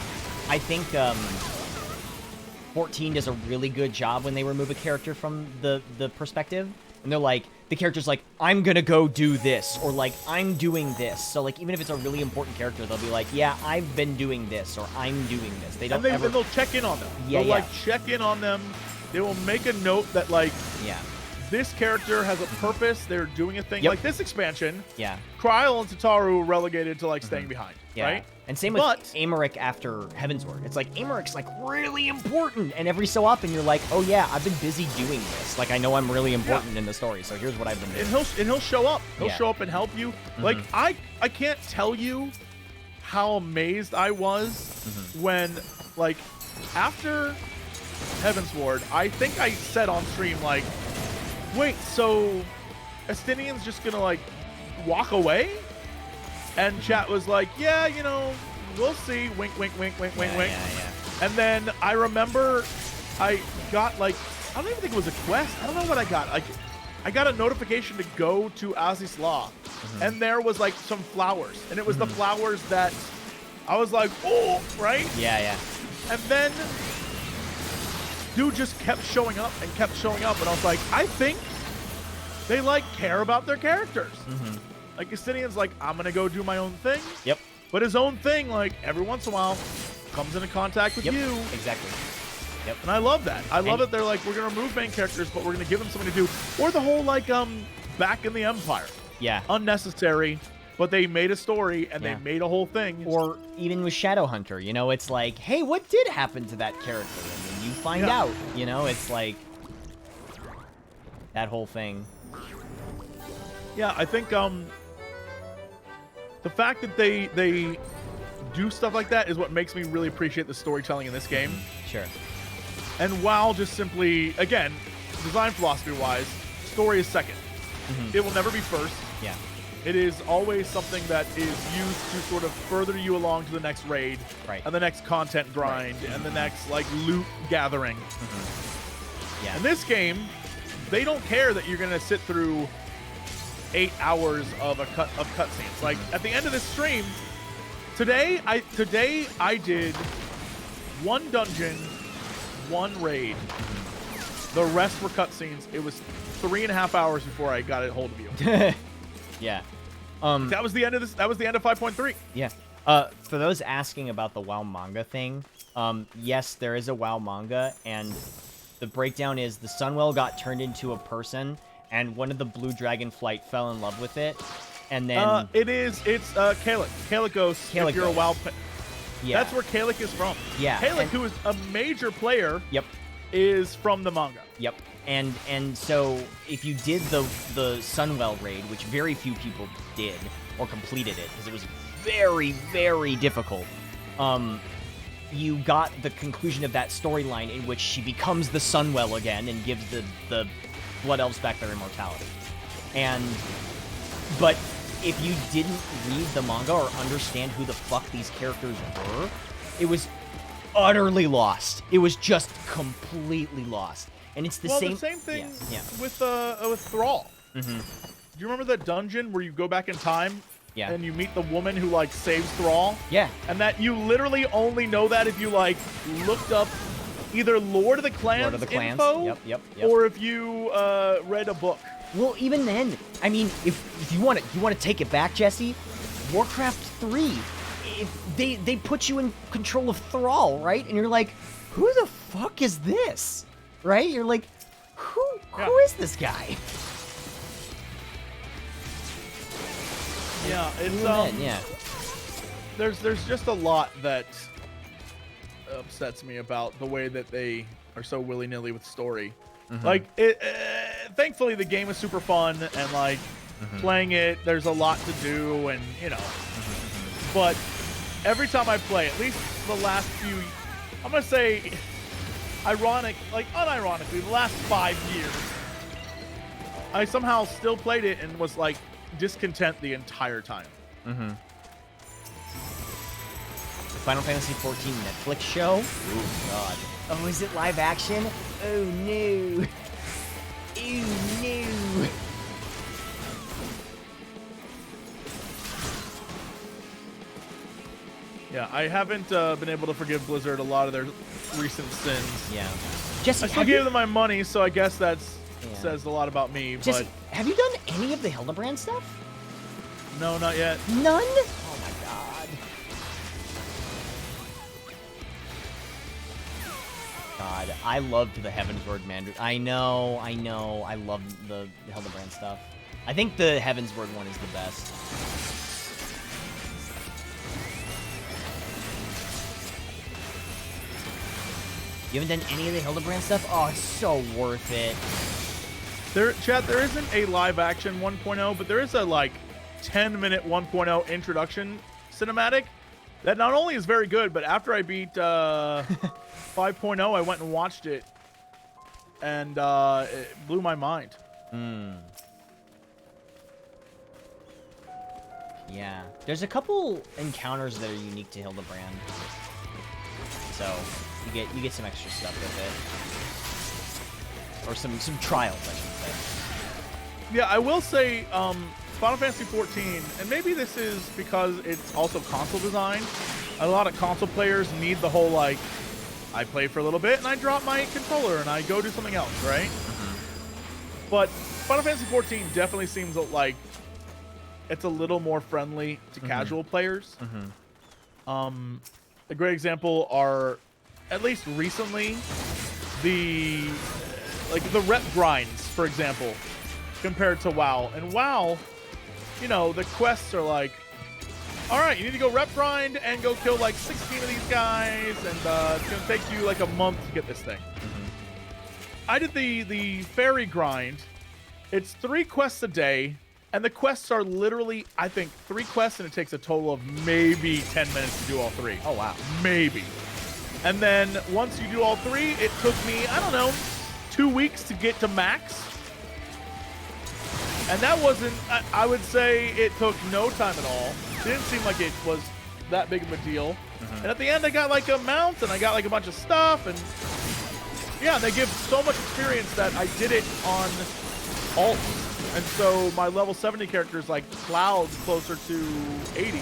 14 does a really good job when they remove a character from the perspective. And they're like, the character's like, I'm gonna go do this, or like, I'm doing this. So, like, even if it's a really important character, they'll be like, yeah, I've been doing this, or I'm doing this. They don't and they'll check in on them. They'll like check in on them. They will make a note that, like, this character has a purpose. They're doing a thing. Like this expansion. Yeah. Kryl and Tataru were relegated to, like, staying behind. Yeah. Right. And same with Amaric after Heavensward. It's like, Amaric's, like, really important. And every so often you're like, oh yeah, I've been busy doing this. Like, I know I'm really important in the story, so here's what I've been doing. And he'll show up. He'll show up and help you. Like, I can't tell you how amazed I was when, like, after Heavensward, I think I said on stream, like, wait, so Estinian's just gonna, like, walk away? And chat was like, yeah, we'll see. Wink, wink, wink, wink, wink, wink. And then I remember I got, like, I don't even think it was a quest. I don't know what I got. Like, I got a notification to go to Azisla, and there was, like, some flowers. And it was the flowers that I was like, oh, right? Yeah. And then dude just kept showing up and kept showing up. And I was like, I think they, like, care about their characters. Like, Estinian's like, I'm going to go do my own thing. Yep. But his own thing, like, every once in a while, comes into contact with you. Exactly. Yep. And I love that. I love it. They're like, we're going to remove main characters, but we're going to give them something to do. Or the whole, like, back in the Empire. Yeah. Unnecessary. but they made a story and Yeah. they made a whole thing. Or even with Shadowhunter, you know, it's like, hey, what did happen to that character? And then you find out, you know, it's like that whole thing. Yeah, I think the fact that they do stuff like that is what makes me really appreciate the storytelling in this game. Sure. And WoW just simply, again, design philosophy-wise, story is second. It will never be first. Yeah. It is always something that is used to sort of further you along to the next raid, Right. and the next content grind, and the next like loot gathering. Yeah. In this game, they don't care that you're gonna sit through 8 hours of cutscenes. Like at the end of this stream, today I did 1 dungeon, 1 raid. The rest were cutscenes. It was 3.5 hours before I got a hold of you. Yeah. That was the end of this. That was the end of 5.3. Yeah. For those asking about the WoW manga thing, yes, there is a WoW manga, and the breakdown is the Sunwell got turned into a person, and one of the Blue Dragon Flight fell in love with it, and then it's Kalik. Kalikos. If you're a WoW. yeah, That's where Kalik is from. Yeah, Kalik, and- who is a major player, yep, is from the manga. yep, and so if you did the Sunwell raid, which very few people did or completed it because it was very, very difficult, you got the conclusion of that storyline in which she becomes the Sunwell again and gives the Blood Elves back their immortality. But if you didn't read the manga or understand who the fuck these characters were, it was utterly lost. It was just completely lost. And it's the same thing yeah. with Thrall. Do you remember that dungeon where you go back in time Yeah. and you meet the woman who like saves Thrall? Yeah. And that you literally only know that if you like looked up either Lord of the Clans, info, Yep. or if you read a book. Well, even then, I mean, if you want to take it back, Jesse, Warcraft 3, if they put you in control of Thrall, right? And you're like, who the fuck is this? Right? You're like, who is this guy? Yeah, it's Even then, yeah. There's just a lot that upsets me about the way that they are so willy-nilly with story. Like, thankfully the game is super fun, and like playing it, there's a lot to do, and you know. But every time I play, at least the last few, I'm gonna say, unironically, the last 5 years, I somehow still played it and was like discontent the entire time. Final Fantasy XIV Netflix show? Oh, God. Oh, is it live action? Oh, no. Oh, no. Yeah, I haven't been able to forgive Blizzard a lot of their recent sins. Yeah. Jesse, I still gave them my money, so I guess that says a lot about me. Jesse, but have you done any of the Hildebrand stuff? no, not yet. None? Oh, my God. God, I loved the Heavensward Mandarin. I know. I love the Hildebrand stuff. I think the Heavensward one is the best. You haven't done any of the Hildebrand stuff? Oh, it's so worth it. Chat, there isn't a live action 1.0, but there is a like 10-minute 1.0 introduction cinematic that not only is very good, but after I beat 5.0, I went and watched it, and it blew my mind. Yeah. There's a couple encounters that are unique to Hildebrand. So you get some extra stuff with it. Or some trials, I should say. Yeah, I will say Final Fantasy XIV, and maybe this is because it's also console design. A lot of console players need the whole like, I play for a little bit and I drop my controller and I go do something else, right? But Final Fantasy XIV definitely seems like it's a little more friendly to casual players. A great example are, at least recently, the rep grinds, for example, compared to WoW. And WoW, you know, the quests are like, all right, you need to go rep grind and go kill like 16 of these guys, and it's gonna take you like a month to get this thing. I did the fairy grind. It's 3 quests a day, and the quests are literally, I think, 3 quests, and it takes a total of maybe 10 minutes to do all 3. Oh, wow. Maybe. And then once you do all 3, it took me, I don't know, 2 weeks to get to max. And that wasn't, I would say it took no time at all. It didn't seem like it was that big of a deal. And at the end, I got like a mount, and I got like a bunch of stuff, and yeah, they give so much experience that I did it on alt. And so my level 70 characters like plowed closer to 80,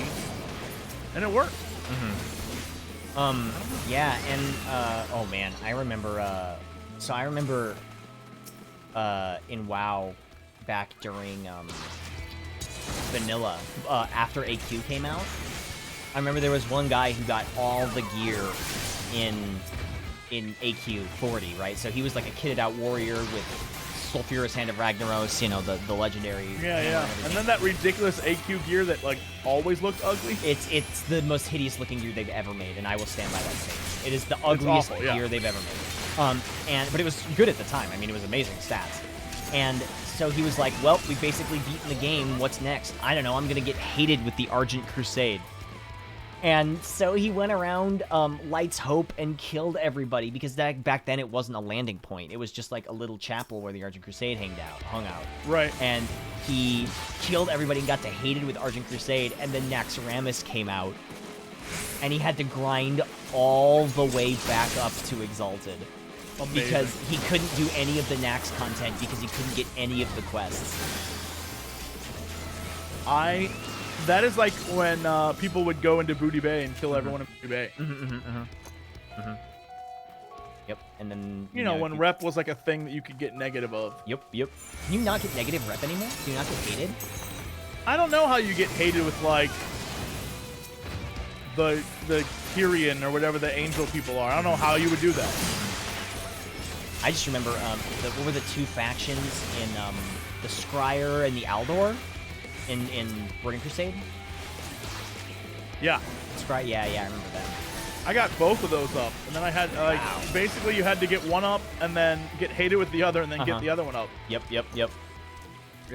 and it worked. Yeah, and oh man, I remember so I remember in WoW back during vanilla, after AQ came out, I remember there was one guy who got all the gear in AQ 40, right? So he was like a kitted out warrior with Sulfurous Hand of Ragnaros, you know, the legendary. Yeah. And then that ridiculous AQ gear that like always looked ugly. It's the most hideous looking gear they've ever made, and I will stand by that statement. It is the ugliest awful, yeah. gear they've ever made. But it was good at the time. I mean, it was amazing stats. And so he was like, well, we've basically beaten the game. What's next? I don't know. I'm going to get hated with the Argent Crusade. And so he went around Light's Hope and killed everybody, because back then it wasn't a landing point. It was just like a little chapel where the Argent Crusade hung out. Right. And he killed everybody and got to hated with Argent Crusade, and then Naxxramas came out, and he had to grind all the way back up to Exalted. Amazing. Because he couldn't do any of the Nax content because he couldn't get any of the quests. That is like when people would go into Booty Bay and kill everyone in Booty Bay. Yep, and then... You know, when rep was like a thing that you could get negative of. Yep. Can you not get negative rep anymore? Do you not get hated? I don't know how you get hated with like the Tyrion or whatever the angel people are. I don't know how you would do that. I just remember, what were the 2 factions in the Scryer and the Aldor in Burning Crusade? Yeah. Scryer, yeah, I remember that. I got both of those up, and then I had like basically you had to get one up and then get hated with the other and then get the other one up. Yep. Yeah,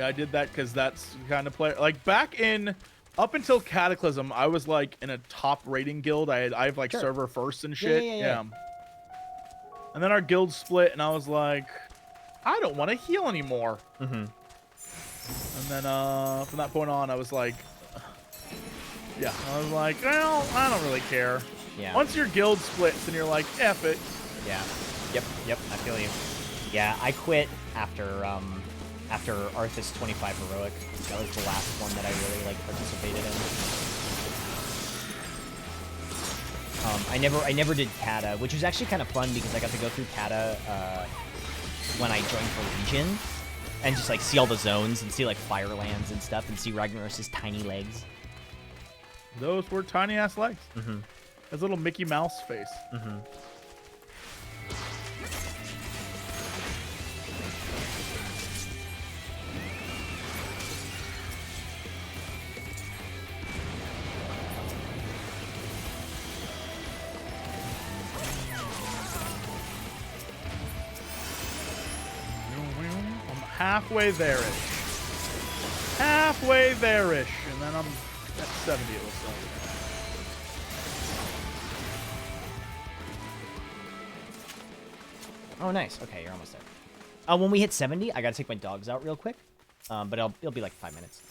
I did that because that's the kind of player. Like back in up until Cataclysm, I was like in a top rating guild. I have like server first and shit. Yeah. And then our guild split, and I was like, I don't want to heal anymore. And then from that point on, I was like, well, I don't really care. Yeah. Once your guild splits and you're like, F it. Yeah. Yep. I feel you. Yeah, I quit after Arthas 25 Heroic. That was the last one that I really like participated in. I never did Kata, which was actually kind of fun because I got to go through Kata when I joined for Legion, and just like see all the zones and see like Firelands and stuff, and see Ragnaros' tiny legs. Those were tiny ass legs. His little Mickey Mouse face. Halfway there-ish. Halfway there-ish. And then I'm at 70, it looks like. Oh, nice. Okay, you're almost there. When we hit 70, I gotta take my dogs out real quick. But it'll be like 5 minutes.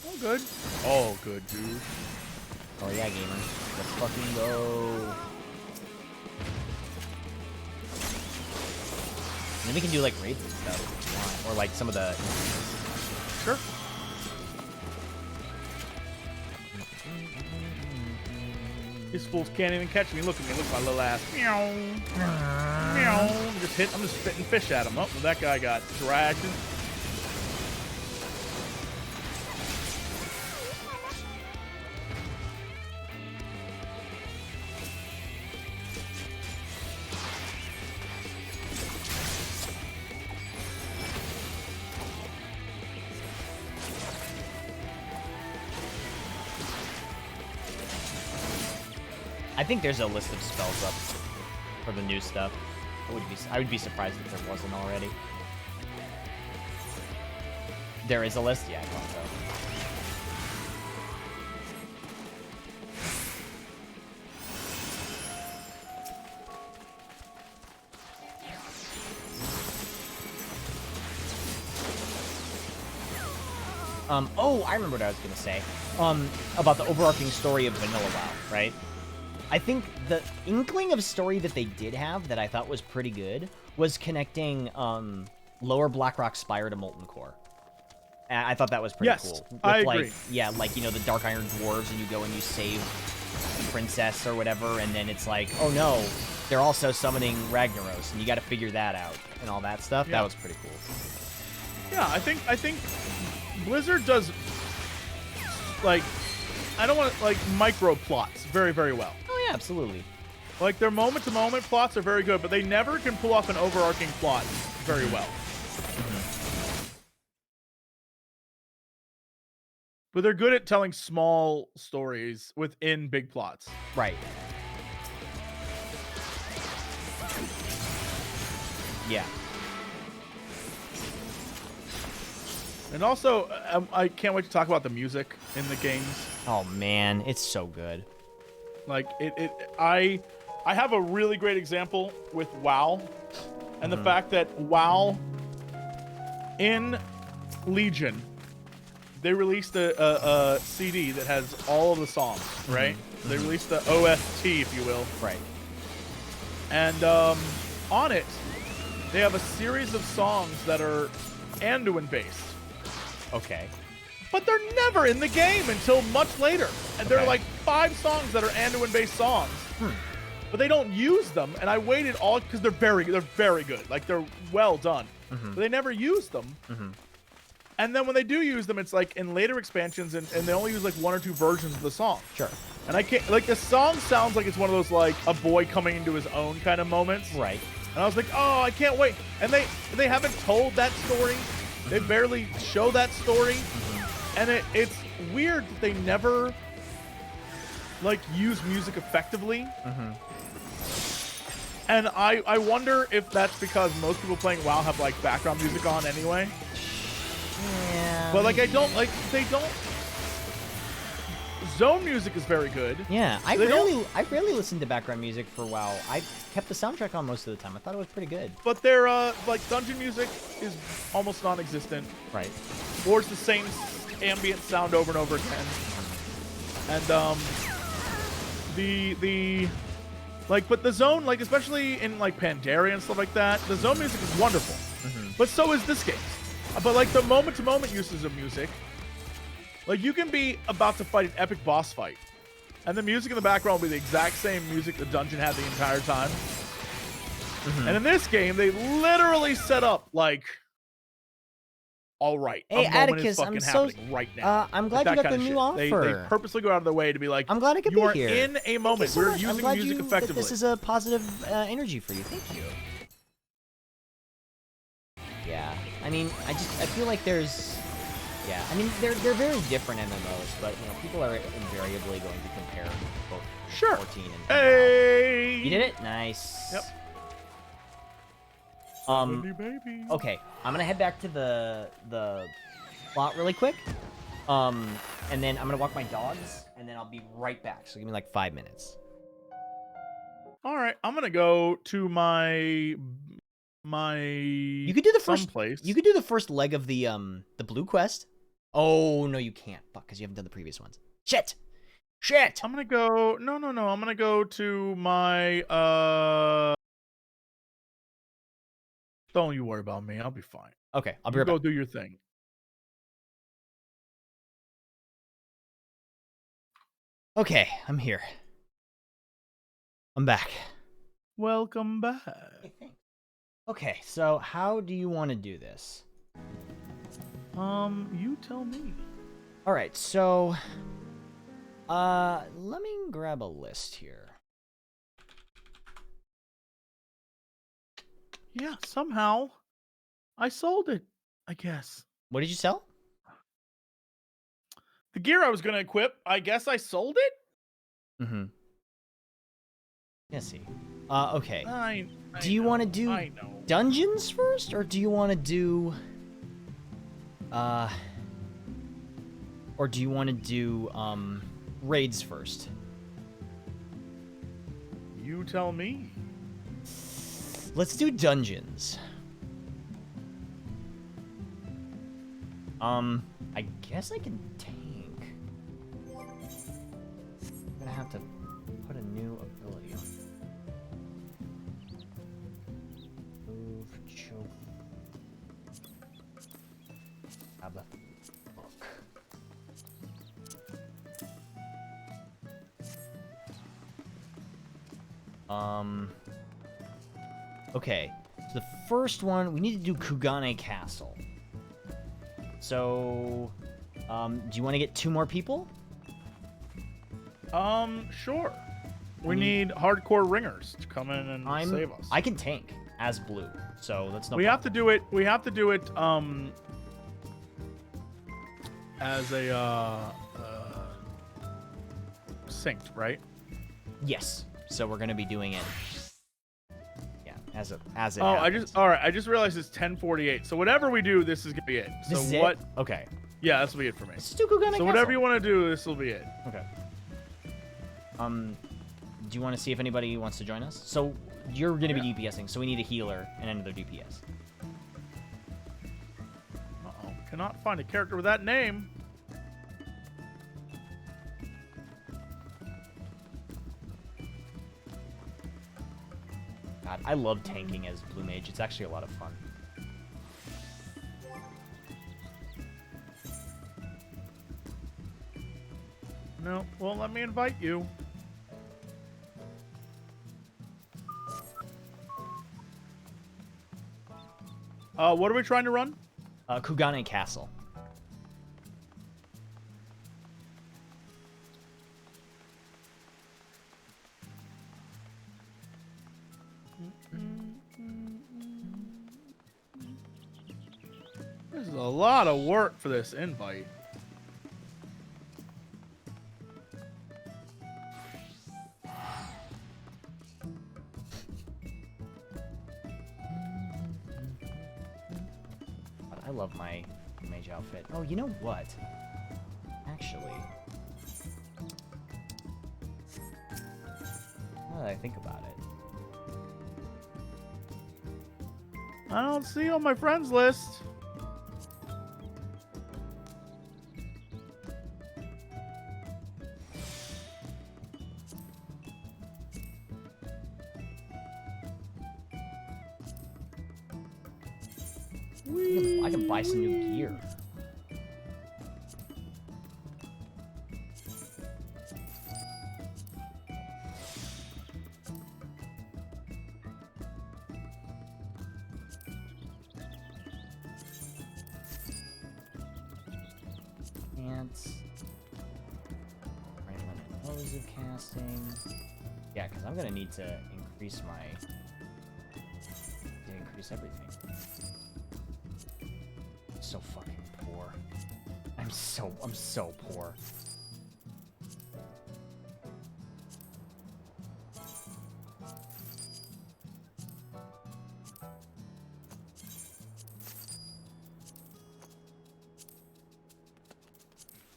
Oh, good. Oh, good, dude. Oh, yeah, gamer. Let's fucking go. And then we can do, like, raids and stuff if you want. Or, like, some of the... Sure. These fools can't even catch me. Look at me. Look at my little ass. Meow. Meow. I'm just spitting fish at him. Oh, well, that guy got dragged. I think there's a list of spells up for the new stuff. I would be surprised if there wasn't already. There is a list? Yeah, I thought so. Oh, I remember what I was gonna say. About the overarching story of Vanilla WoW, right? I think the inkling of story that they did have that I thought was pretty good was connecting Lower Blackrock Spire to Molten Core. I thought that was pretty cool. With, I like, agree. Yeah, like, you know, the Dark Iron Dwarves, and you go and you save the princess or whatever, and then it's like, oh no, they're also summoning Ragnaros, and you got to figure that out and all that stuff. Yeah. That was pretty cool. Yeah, I think Blizzard does, like, I don't want to, like, micro plots very, very well. Oh yeah, absolutely. Like, their moment-to-moment plots are very good, but they never can pull off an overarching plot very well. But they're good at telling small stories within big plots. Right. Yeah. And also, I can't wait to talk about the music in the games. Oh man, it's so good. Like, I have a really great example with WoW, and the fact that WoW in Legion, they released a CD that has all of the songs, right? They released the OST, if you will. Right. And on it, they have a series of songs that are Anduin based. Okay. But they're never in the game until much later. And there are Okay. like 5 songs that are Anduin based songs. But they don't use them, and I waited all because they're very good. Like, they're well done. But they never use them. And then when they do use them, it's like in later expansions, and they only use like 1 or 2 versions of the song. Sure. And I can't, like, the song sounds like it's one of those, like, a boy coming into his own kind of moments. Right. And I was like, oh, I can't wait. And they haven't told that story. They barely show that story. And it's weird that they never, like, use music effectively. And I wonder if that's because most people playing WoW have, like, background music on anyway. Yeah. But, like, they don't. Zone music is very good. Yeah, I They don't- rarely listened to background music for WoW. I kept the soundtrack on most of the time. I thought it was pretty good. But their, like, dungeon music is almost non-existent. Right. Or it's the same ambient sound over and over again. And, but the zone, like, especially in, like, Pandaria and stuff like that, the zone music is wonderful. But so is this game. But, like, the moment-to-moment uses of music, like, you can be about to fight an epic boss fight, and the music in the background will be the exact same music the dungeon had the entire time. And in this game, they literally set up, like, all right, Hey, a moment Atticus, is fucking I'm so- happening right now. I'm glad Like you that got the kind of new shit. offer. They purposely go out of their way to be like, I'm glad I could you be are here. in a Thank you moment. so We're much. I'm using glad music that effectively. This is a positive energy for you. Thank you. Yeah, I mean, I feel like there's, yeah, I mean, they're very different MMOs, but, you know, people are invariably going to compare both Sure. 14 and Hey! You did it? Nice. Yep. Baby. Okay, I'm gonna head back to the plot really quick. And then I'm gonna walk my dogs, and then I'll be right back. So give me like 5 minutes. All right, I'm gonna go to my. You could do the first. someplace. You could do the first leg of the blue quest. Oh no, you can't. Fuck, because you haven't done the previous ones. Shit. Shit. I'm gonna go. No. I'm gonna go to my. Don't you worry about me. I'll be fine. Okay, I'll be You right go back. do your thing. Okay, I'm here. I'm back. Welcome back. Okay, so how do you want to do this? You tell me. All right, so let me grab a list here. Yeah, somehow I sold it, I guess. What did you sell? The gear I was going to equip, I guess I sold it? Mm-hmm. Jesse. Okay. I Do you want to do I know. dungeons first, or do you want to do, raids first? You tell me. Let's do dungeons. I guess I can tank. I'm gonna have to put a new ability on. Move, choke. Grab a book. Okay. So the first one, we need to do Kugane Castle. So, do you want to get 2 more people? Sure. We need hardcore ringers to come in and save us. I can tank as blue, so that's no We problem. have to do it. We have to do it. As a synced, right? Yes. So we're gonna be doing it. Yeah, as it. Oh, happens. all right. I just realized it's 10:48. So whatever we do, this is gonna be it. So This is what? it? Okay. Yeah, this will be it for me. Let's do Kugane So whatever you want to do, this will be it. Okay. Do you want to see if anybody wants to join us? So you're gonna be DPSing, so we need a healer and another DPS. Uh-oh. Cannot find a character with that name. God, I love tanking as blue mage. It's actually a lot of fun. No, well, let me invite you. What are we trying to run? Kugane Castle. This is a lot of work for this invite. I love my mage outfit. Oh, you know what? Actually, now that I think about it, I don't see you on my friends list. I can buy some new gear. Pants. Right limit hose of casting. Yeah, because I'm gonna need to increase everything. So fucking poor. I'm so poor.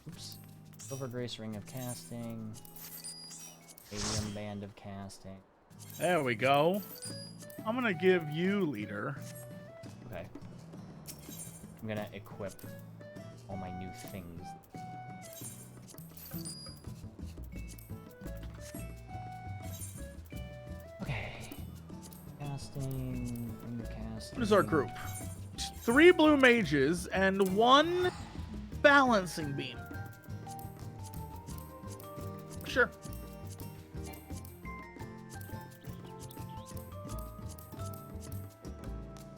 Oops. Silver Grace Ring of Casting. Radium Band of Casting. There we go. I'm gonna give you leader. Okay. I'm gonna equip all my new things. Okay. Casting. What is our group? 3 blue mages and 1 balancing beam. Sure.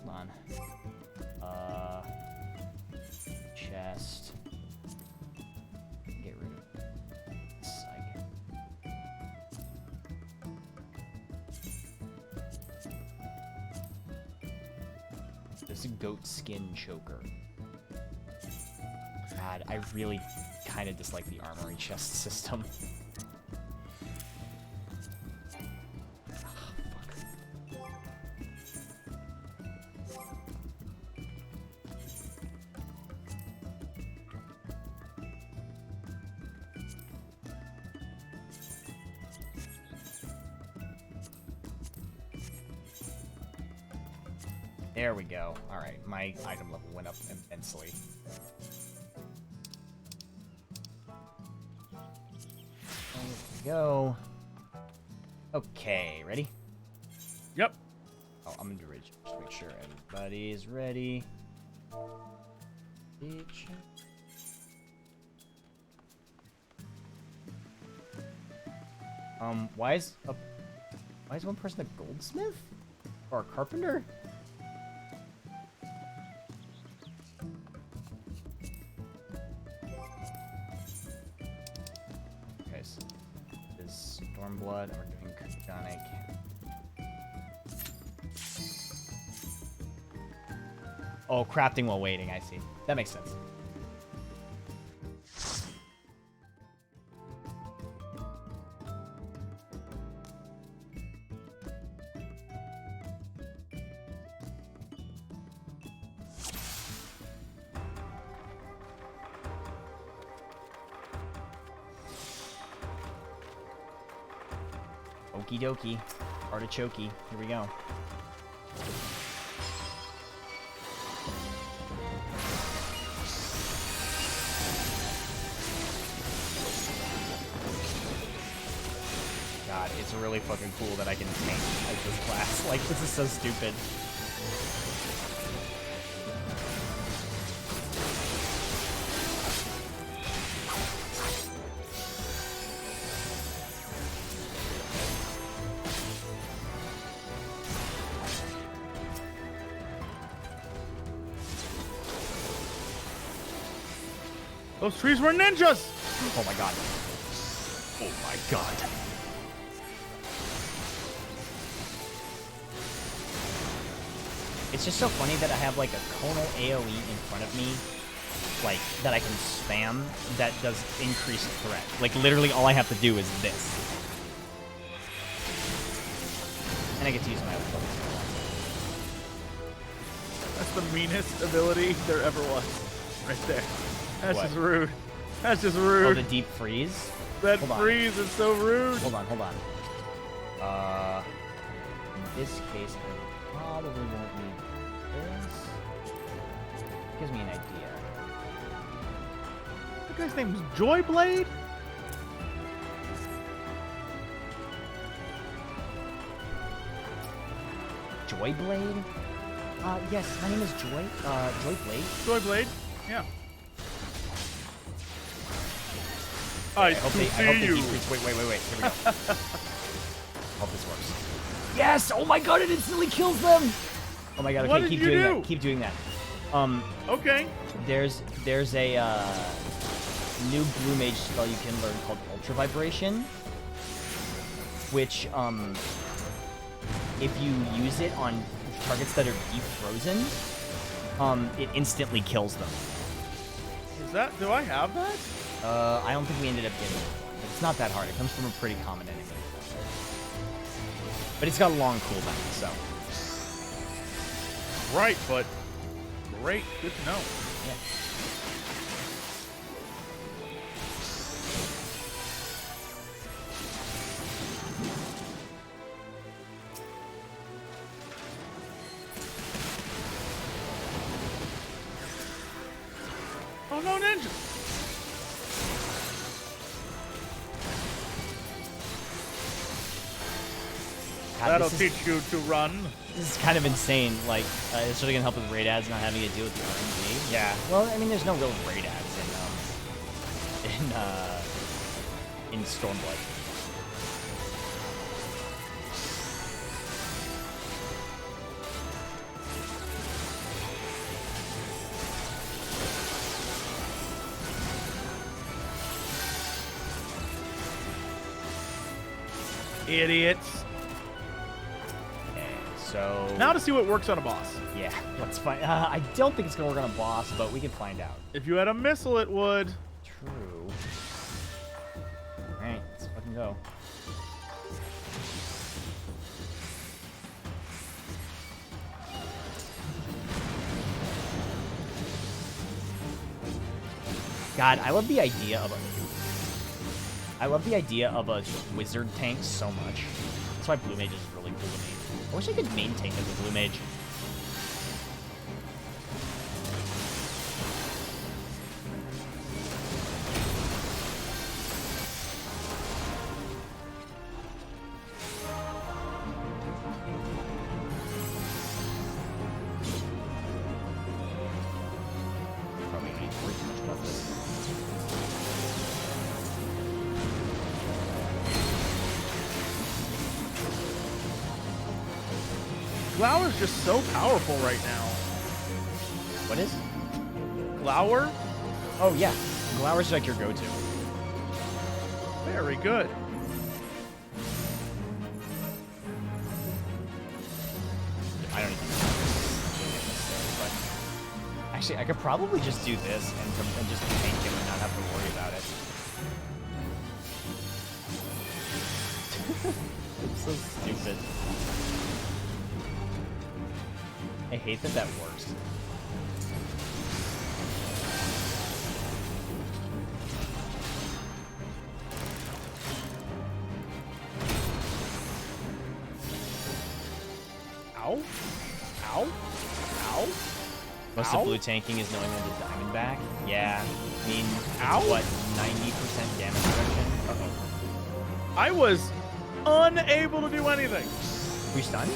Hold on. Chest. Get rid of this. This goat skin choker. God, I really kind of dislike the armory chest system. There we go. Alright, my item level went up immensely. There we go. Okay, ready? Yep. Oh, I'm gonna just make sure everybody's ready. Why is one person a goldsmith? Or a carpenter? Okay, so this Stormblood, and we're doing Kujanic. Oh, crafting while waiting, I see. That makes sense. Okie dokie. Artichokey. Here we go. God, it's really fucking cool that I can tank like this class. Like, this is so stupid. Those trees were ninjas! Oh my god. Oh my god. It's just so funny that I have like a conal AoE in front of me, like, that I can spam that does increased threat. Like, literally all I have to do is this. And I get to use my other buttons. That's the meanest ability there ever was. Right there. That's What? just rude. That's just Oh, rude. the deep freeze? That Hold on. freeze is so rude. Hold on. In this case, I probably won't need this. Gives me an idea. That guy's name is Joyblade? Joyblade? Yes, my name is Joyblade. Joyblade? Yeah. I hope see they you. decrease. Wait. Here we go. Hope this works. Yes! Oh my god, it instantly kills them! Oh my god, okay, What did keep you doing do? that. Keep doing that. Okay. There's a new blue mage spell you can learn called Ultra Vibration, which if you use it on targets that are deep frozen, it instantly kills them. Is that, do I have that? I don't think we ended up getting it. But it's not that hard. It comes from a pretty common enemy. But it's got a long cooldown, so. Right, but great. Good to know. Yeah. Oh no, ninjas! God, That'll this teach you to run. is kind of insane. Like, it's really gonna help with raid ads, not having to deal with the RNG. Yeah. Well, I mean, there's no real raid ads in Stormblood. Idiots. So Now to see what works on a boss. yeah, let's find. I don't think it's gonna work on a boss, but we can find out. If you had a missile, it would. True. All right, let's fucking go. God, I love the idea of a wizard tank so much. That's why blue mage is really cool to me. I wish I could main tank as a blue mage. Glower's just so powerful right now. What is? Glower? Oh yeah, Glower's like your go-to. Very good. I don't even know. But actually, I could probably just do this and just tank him and not have to worry about it. It's so stupid. I hate that works. Ow. Ow. Ow. Most of blue tanking is knowing when to diamond back. Yeah. I mean, Ow. it's what, 90% damage reduction? Uh-oh. I was unable to do anything. Were you stunned?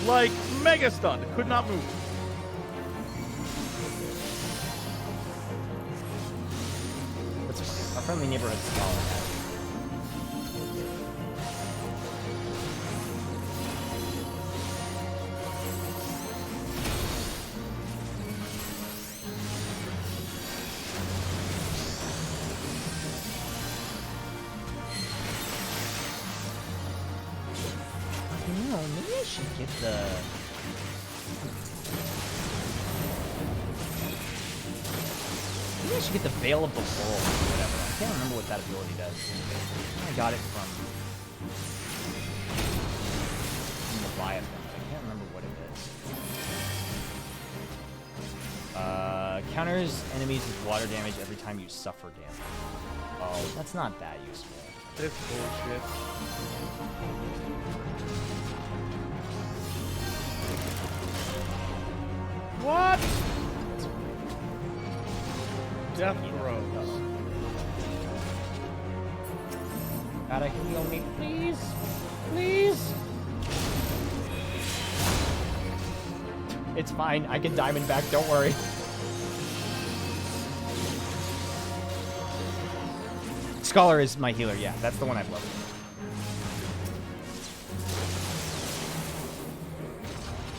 Like, mega stunned. Could not move. That's funny. Our friendly neighborhood scholar has. No, maybe I should get the... Maybe I should get the Veil of the World or whatever. I can't remember what that ability does. I got it from Leviathan, but I can't remember what it is. Counters enemies with water damage every time you suffer damage. Oh, that's not that useful. This bullshit. What? Death throws. Gotta heal me, please. Please. It's fine. I can diamond back. Don't worry. Scholar is my healer. Yeah, that's the one I've leveled.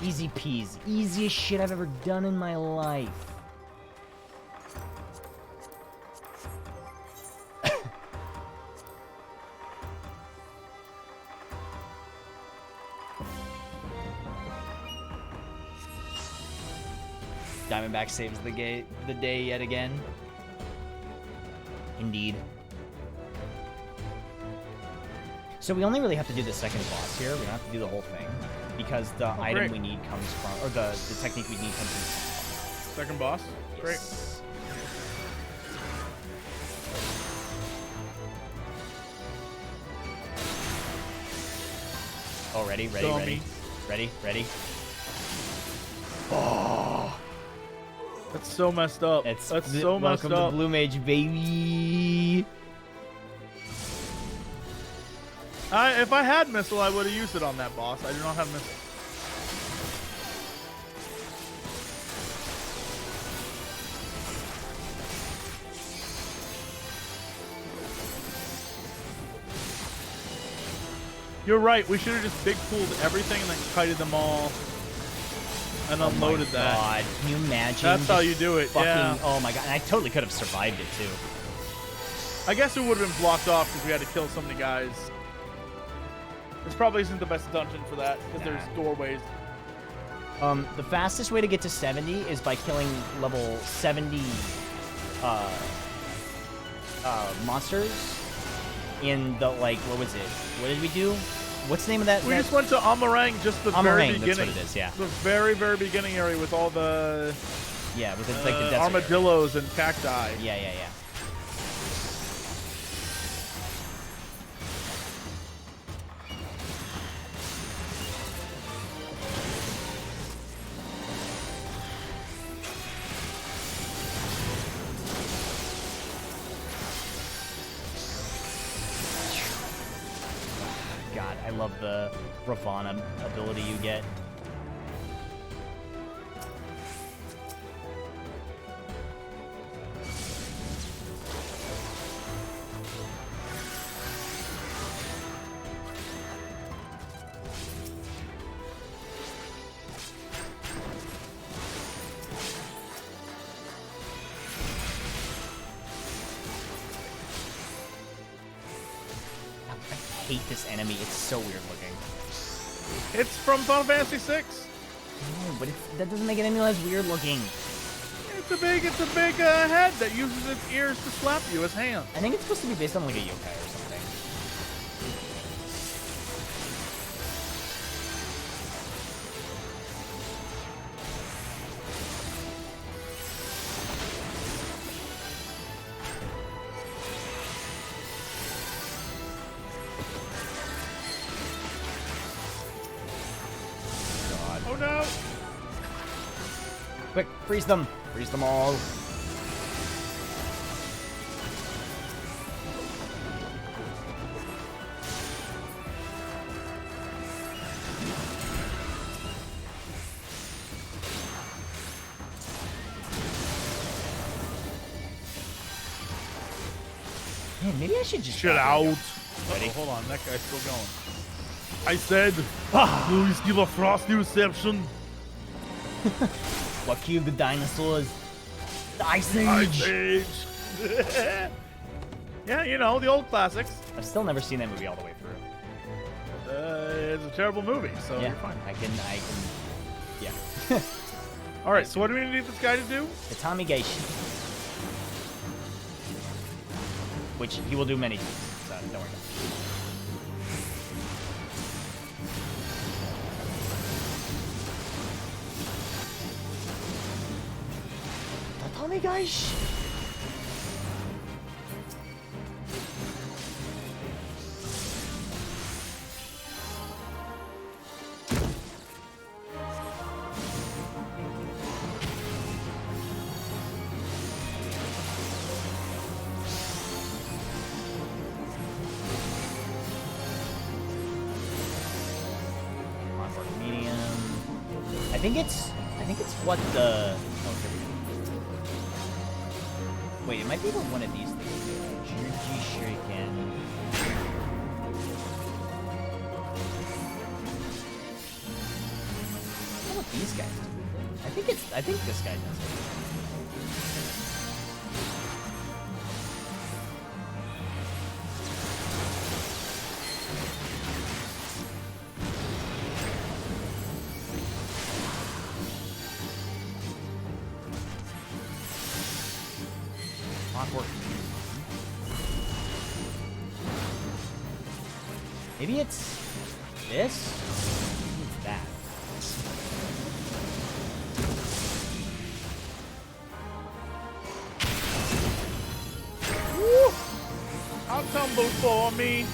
Easy peas. Easiest shit I've ever done in my life. Diamondback saves the day yet again. Indeed. So we only really have to do the second boss here. We don't have to do the whole thing. Because the item we need comes from, or the technique we need comes from. Second boss? Yes. Great. Oh, ready? Dummy. Ready? Oh. That's so messed up. That's so messed up. Welcome to Blue Mage, baby. If I had missile, I would have used it on that boss. I do not have missile. You're right. We should have just big pooled everything and then kited them all and unloaded that. God, can you imagine? That's how you do it. Yeah. Oh my god, and I totally could have survived it too. I guess it would have been blocked off because we had to kill so many guys. This probably isn't the best dungeon for that because there's doorways. The fastest way to get to 70 is by killing level 70 monsters in the, like, what was it? What did we do? What's the name of that? We just went to Amarang, just the very beginning. That's what it is, yeah. The very, very beginning area with all the yeah, with like the desert armadillos and cacti. Yeah. God, I love the Ravana ability you get. hate this enemy. It's so weird looking. It's from Final Fantasy VI. No, but that doesn't make it any less weird looking. It's a big head that uses its ears to slap you as hands. I think it's supposed to be based on like a yokai or something. Oh no! Quick, freeze them! Freeze them all. Man, maybe I should just Shit out. Ready? Hold on, that guy's still going. I said, will you give a frosty reception? What killed the dinosaurs? The Ice Age! Ice Age! Yeah, you know, the old classics. I've still never seen that movie all the way through. It's a terrible movie, so Yeah, you're fine. I can, yeah. Alright, so what do we need this guy to do? The Tommy Geishi. Which he will do many times, so don't worry about it. Tommy Geishi. Medium. I think it's what the. Oh, here we go. Wait, it might be one of these things. Juji Shuriken. How about these guys do? I think this guy does it. Maybe it's this? Maybe it's that. Woo! I'll tumble for me.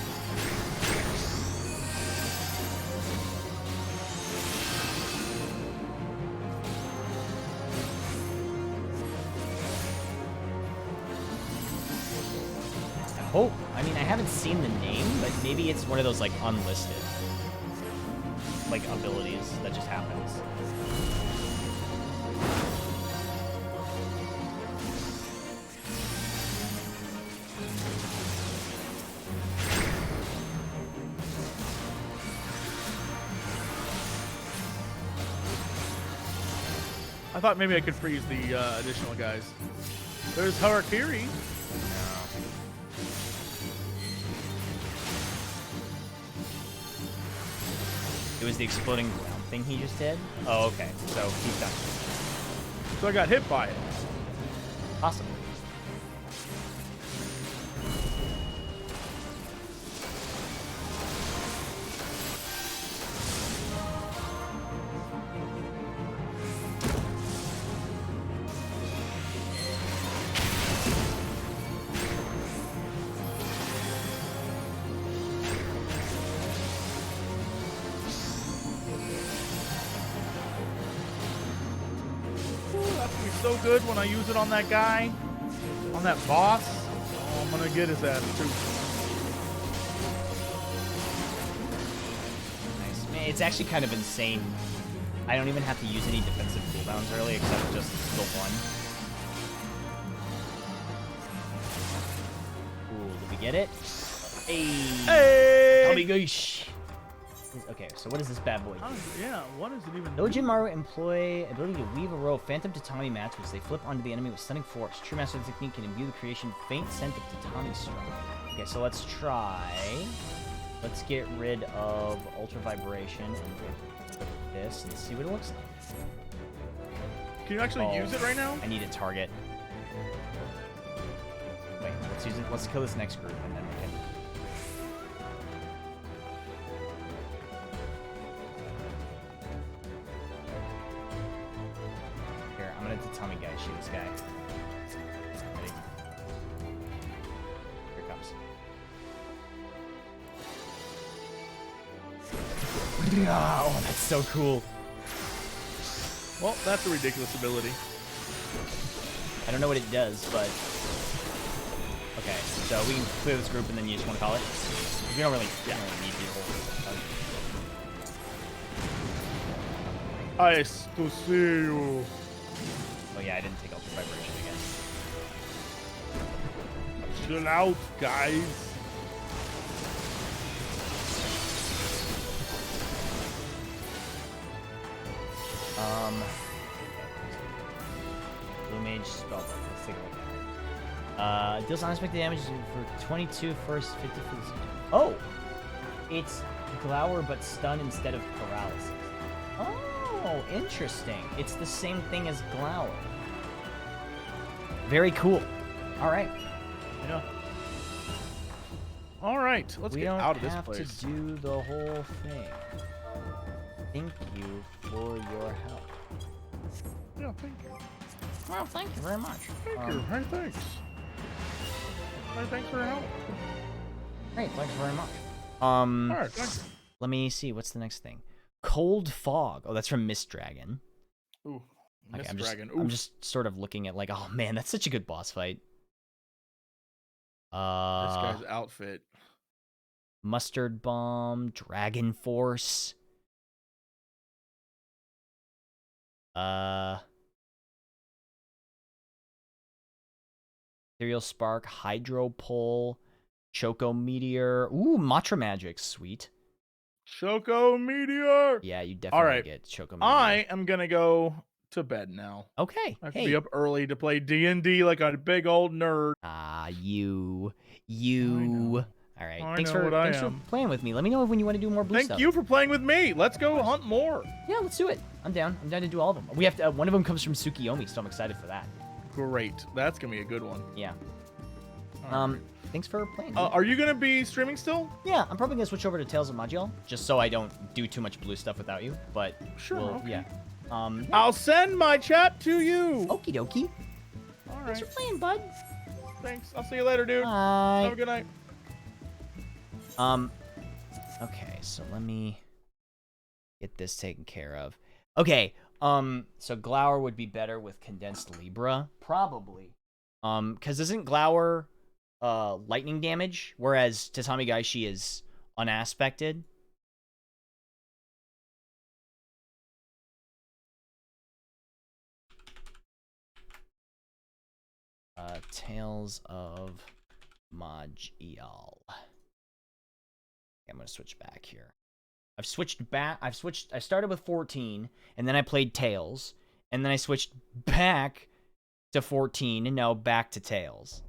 Oh, I mean, I haven't seen the name, but maybe it's one of those, like, unlisted, like, abilities that just happens. I thought maybe I could freeze the additional guys. There's Harakiri. It was the exploding ground thing he just did? Oh, okay. So he's done. So I got hit by it. Awesome. So good when I use it on that guy, on that boss. Oh, I'm gonna get his ass too. Nice. Man, it's actually kind of insane. I don't even have to use any defensive cooldowns early except just the one. Ooh, did we get it? Hey! Tommy Geishi. Okay, so what is this bad boy do? Yeah, what is it even? Ojinmaru employ ability to weave a row of phantom tatami mats which they flip onto the enemy with stunning force. True master of the technique can imbue the creation faint scent of tatami strong. Okay, so let's try Let's get rid of Ultra Vibration and get this and see what it looks like. Can you actually use it right now? I need a target. Wait, let's use it. Let's kill this next group and then we can. Here, I'm gonna tell me, guys, shoot this guy. Ready? Here it comes. Oh, that's so cool. Well, that's a ridiculous ability. I don't know what it does, but... Okay, so we can clear this group and then you just want to call it? You don't really, need the whole... Nice to see you. Oh yeah, I didn't take Ultra Vibration again. Chill out, guys. Blue Mage Spellbook. Let's take a look at it. Deals unexpected damage for 22 first, 50 for the season. Oh! It's Glower but stun instead of paralysis. Oh, interesting. It's the same thing as Glower. Very cool. Alright. Yeah. Alright, let's get out of this place. We don't have to do the whole thing. Thank you for your help. Yeah, thank you. Well, thank you very much. Thank you. Hey, thanks. Hey, thanks for your help. Great, thanks very much. Alright, thank you. Let me see, what's the next thing? Cold Fog. Oh, that's from Mist Dragon. Ooh, Okay, Mist Dragon. I'm just sort of looking at like, oh man, that's such a good boss fight. This guy's outfit. Mustard Bomb, Dragon Force. Ethereal Spark, Hydro Pole, Choco Meteor. Ooh, Matra Magic, sweet. Choco Meteor. Yeah, you definitely get Choco Meteor. I am gonna go to bed now. Okay. I have to be up early to play D&D like a big old nerd. Ah, you. All right. I Thanks know for what I am. playing with me. Let me know when you want to do more blue stuff. Thank you for playing with me. Let's go hunt more. Yeah, let's do it. I'm down. I'm down to do all of them. We have to. One of them comes from Tsukiyomi, so I'm excited for that. Great. That's gonna be a good one. Yeah. All right. Thanks for playing. Are you gonna be streaming still? Yeah, I'm probably gonna switch over to Tales of Magiel, just so I don't do too much blue stuff without you. But Sure, okay. yeah. I'll send my chat to you. Okie dokie. All right. Thanks for playing, bud. Thanks. I'll see you later, dude. Bye. Have a good night. Okay, so let me get this taken care of. Okay, so Glower would be better with Condensed Libra, probably. Because isn't Glower lightning damage, whereas Tatami Gaishi is unaspected? Tales of Magiel. I'm going to switch back here. I started with 14, and then I played Tales, and then I switched back to 14, and now back to Tales.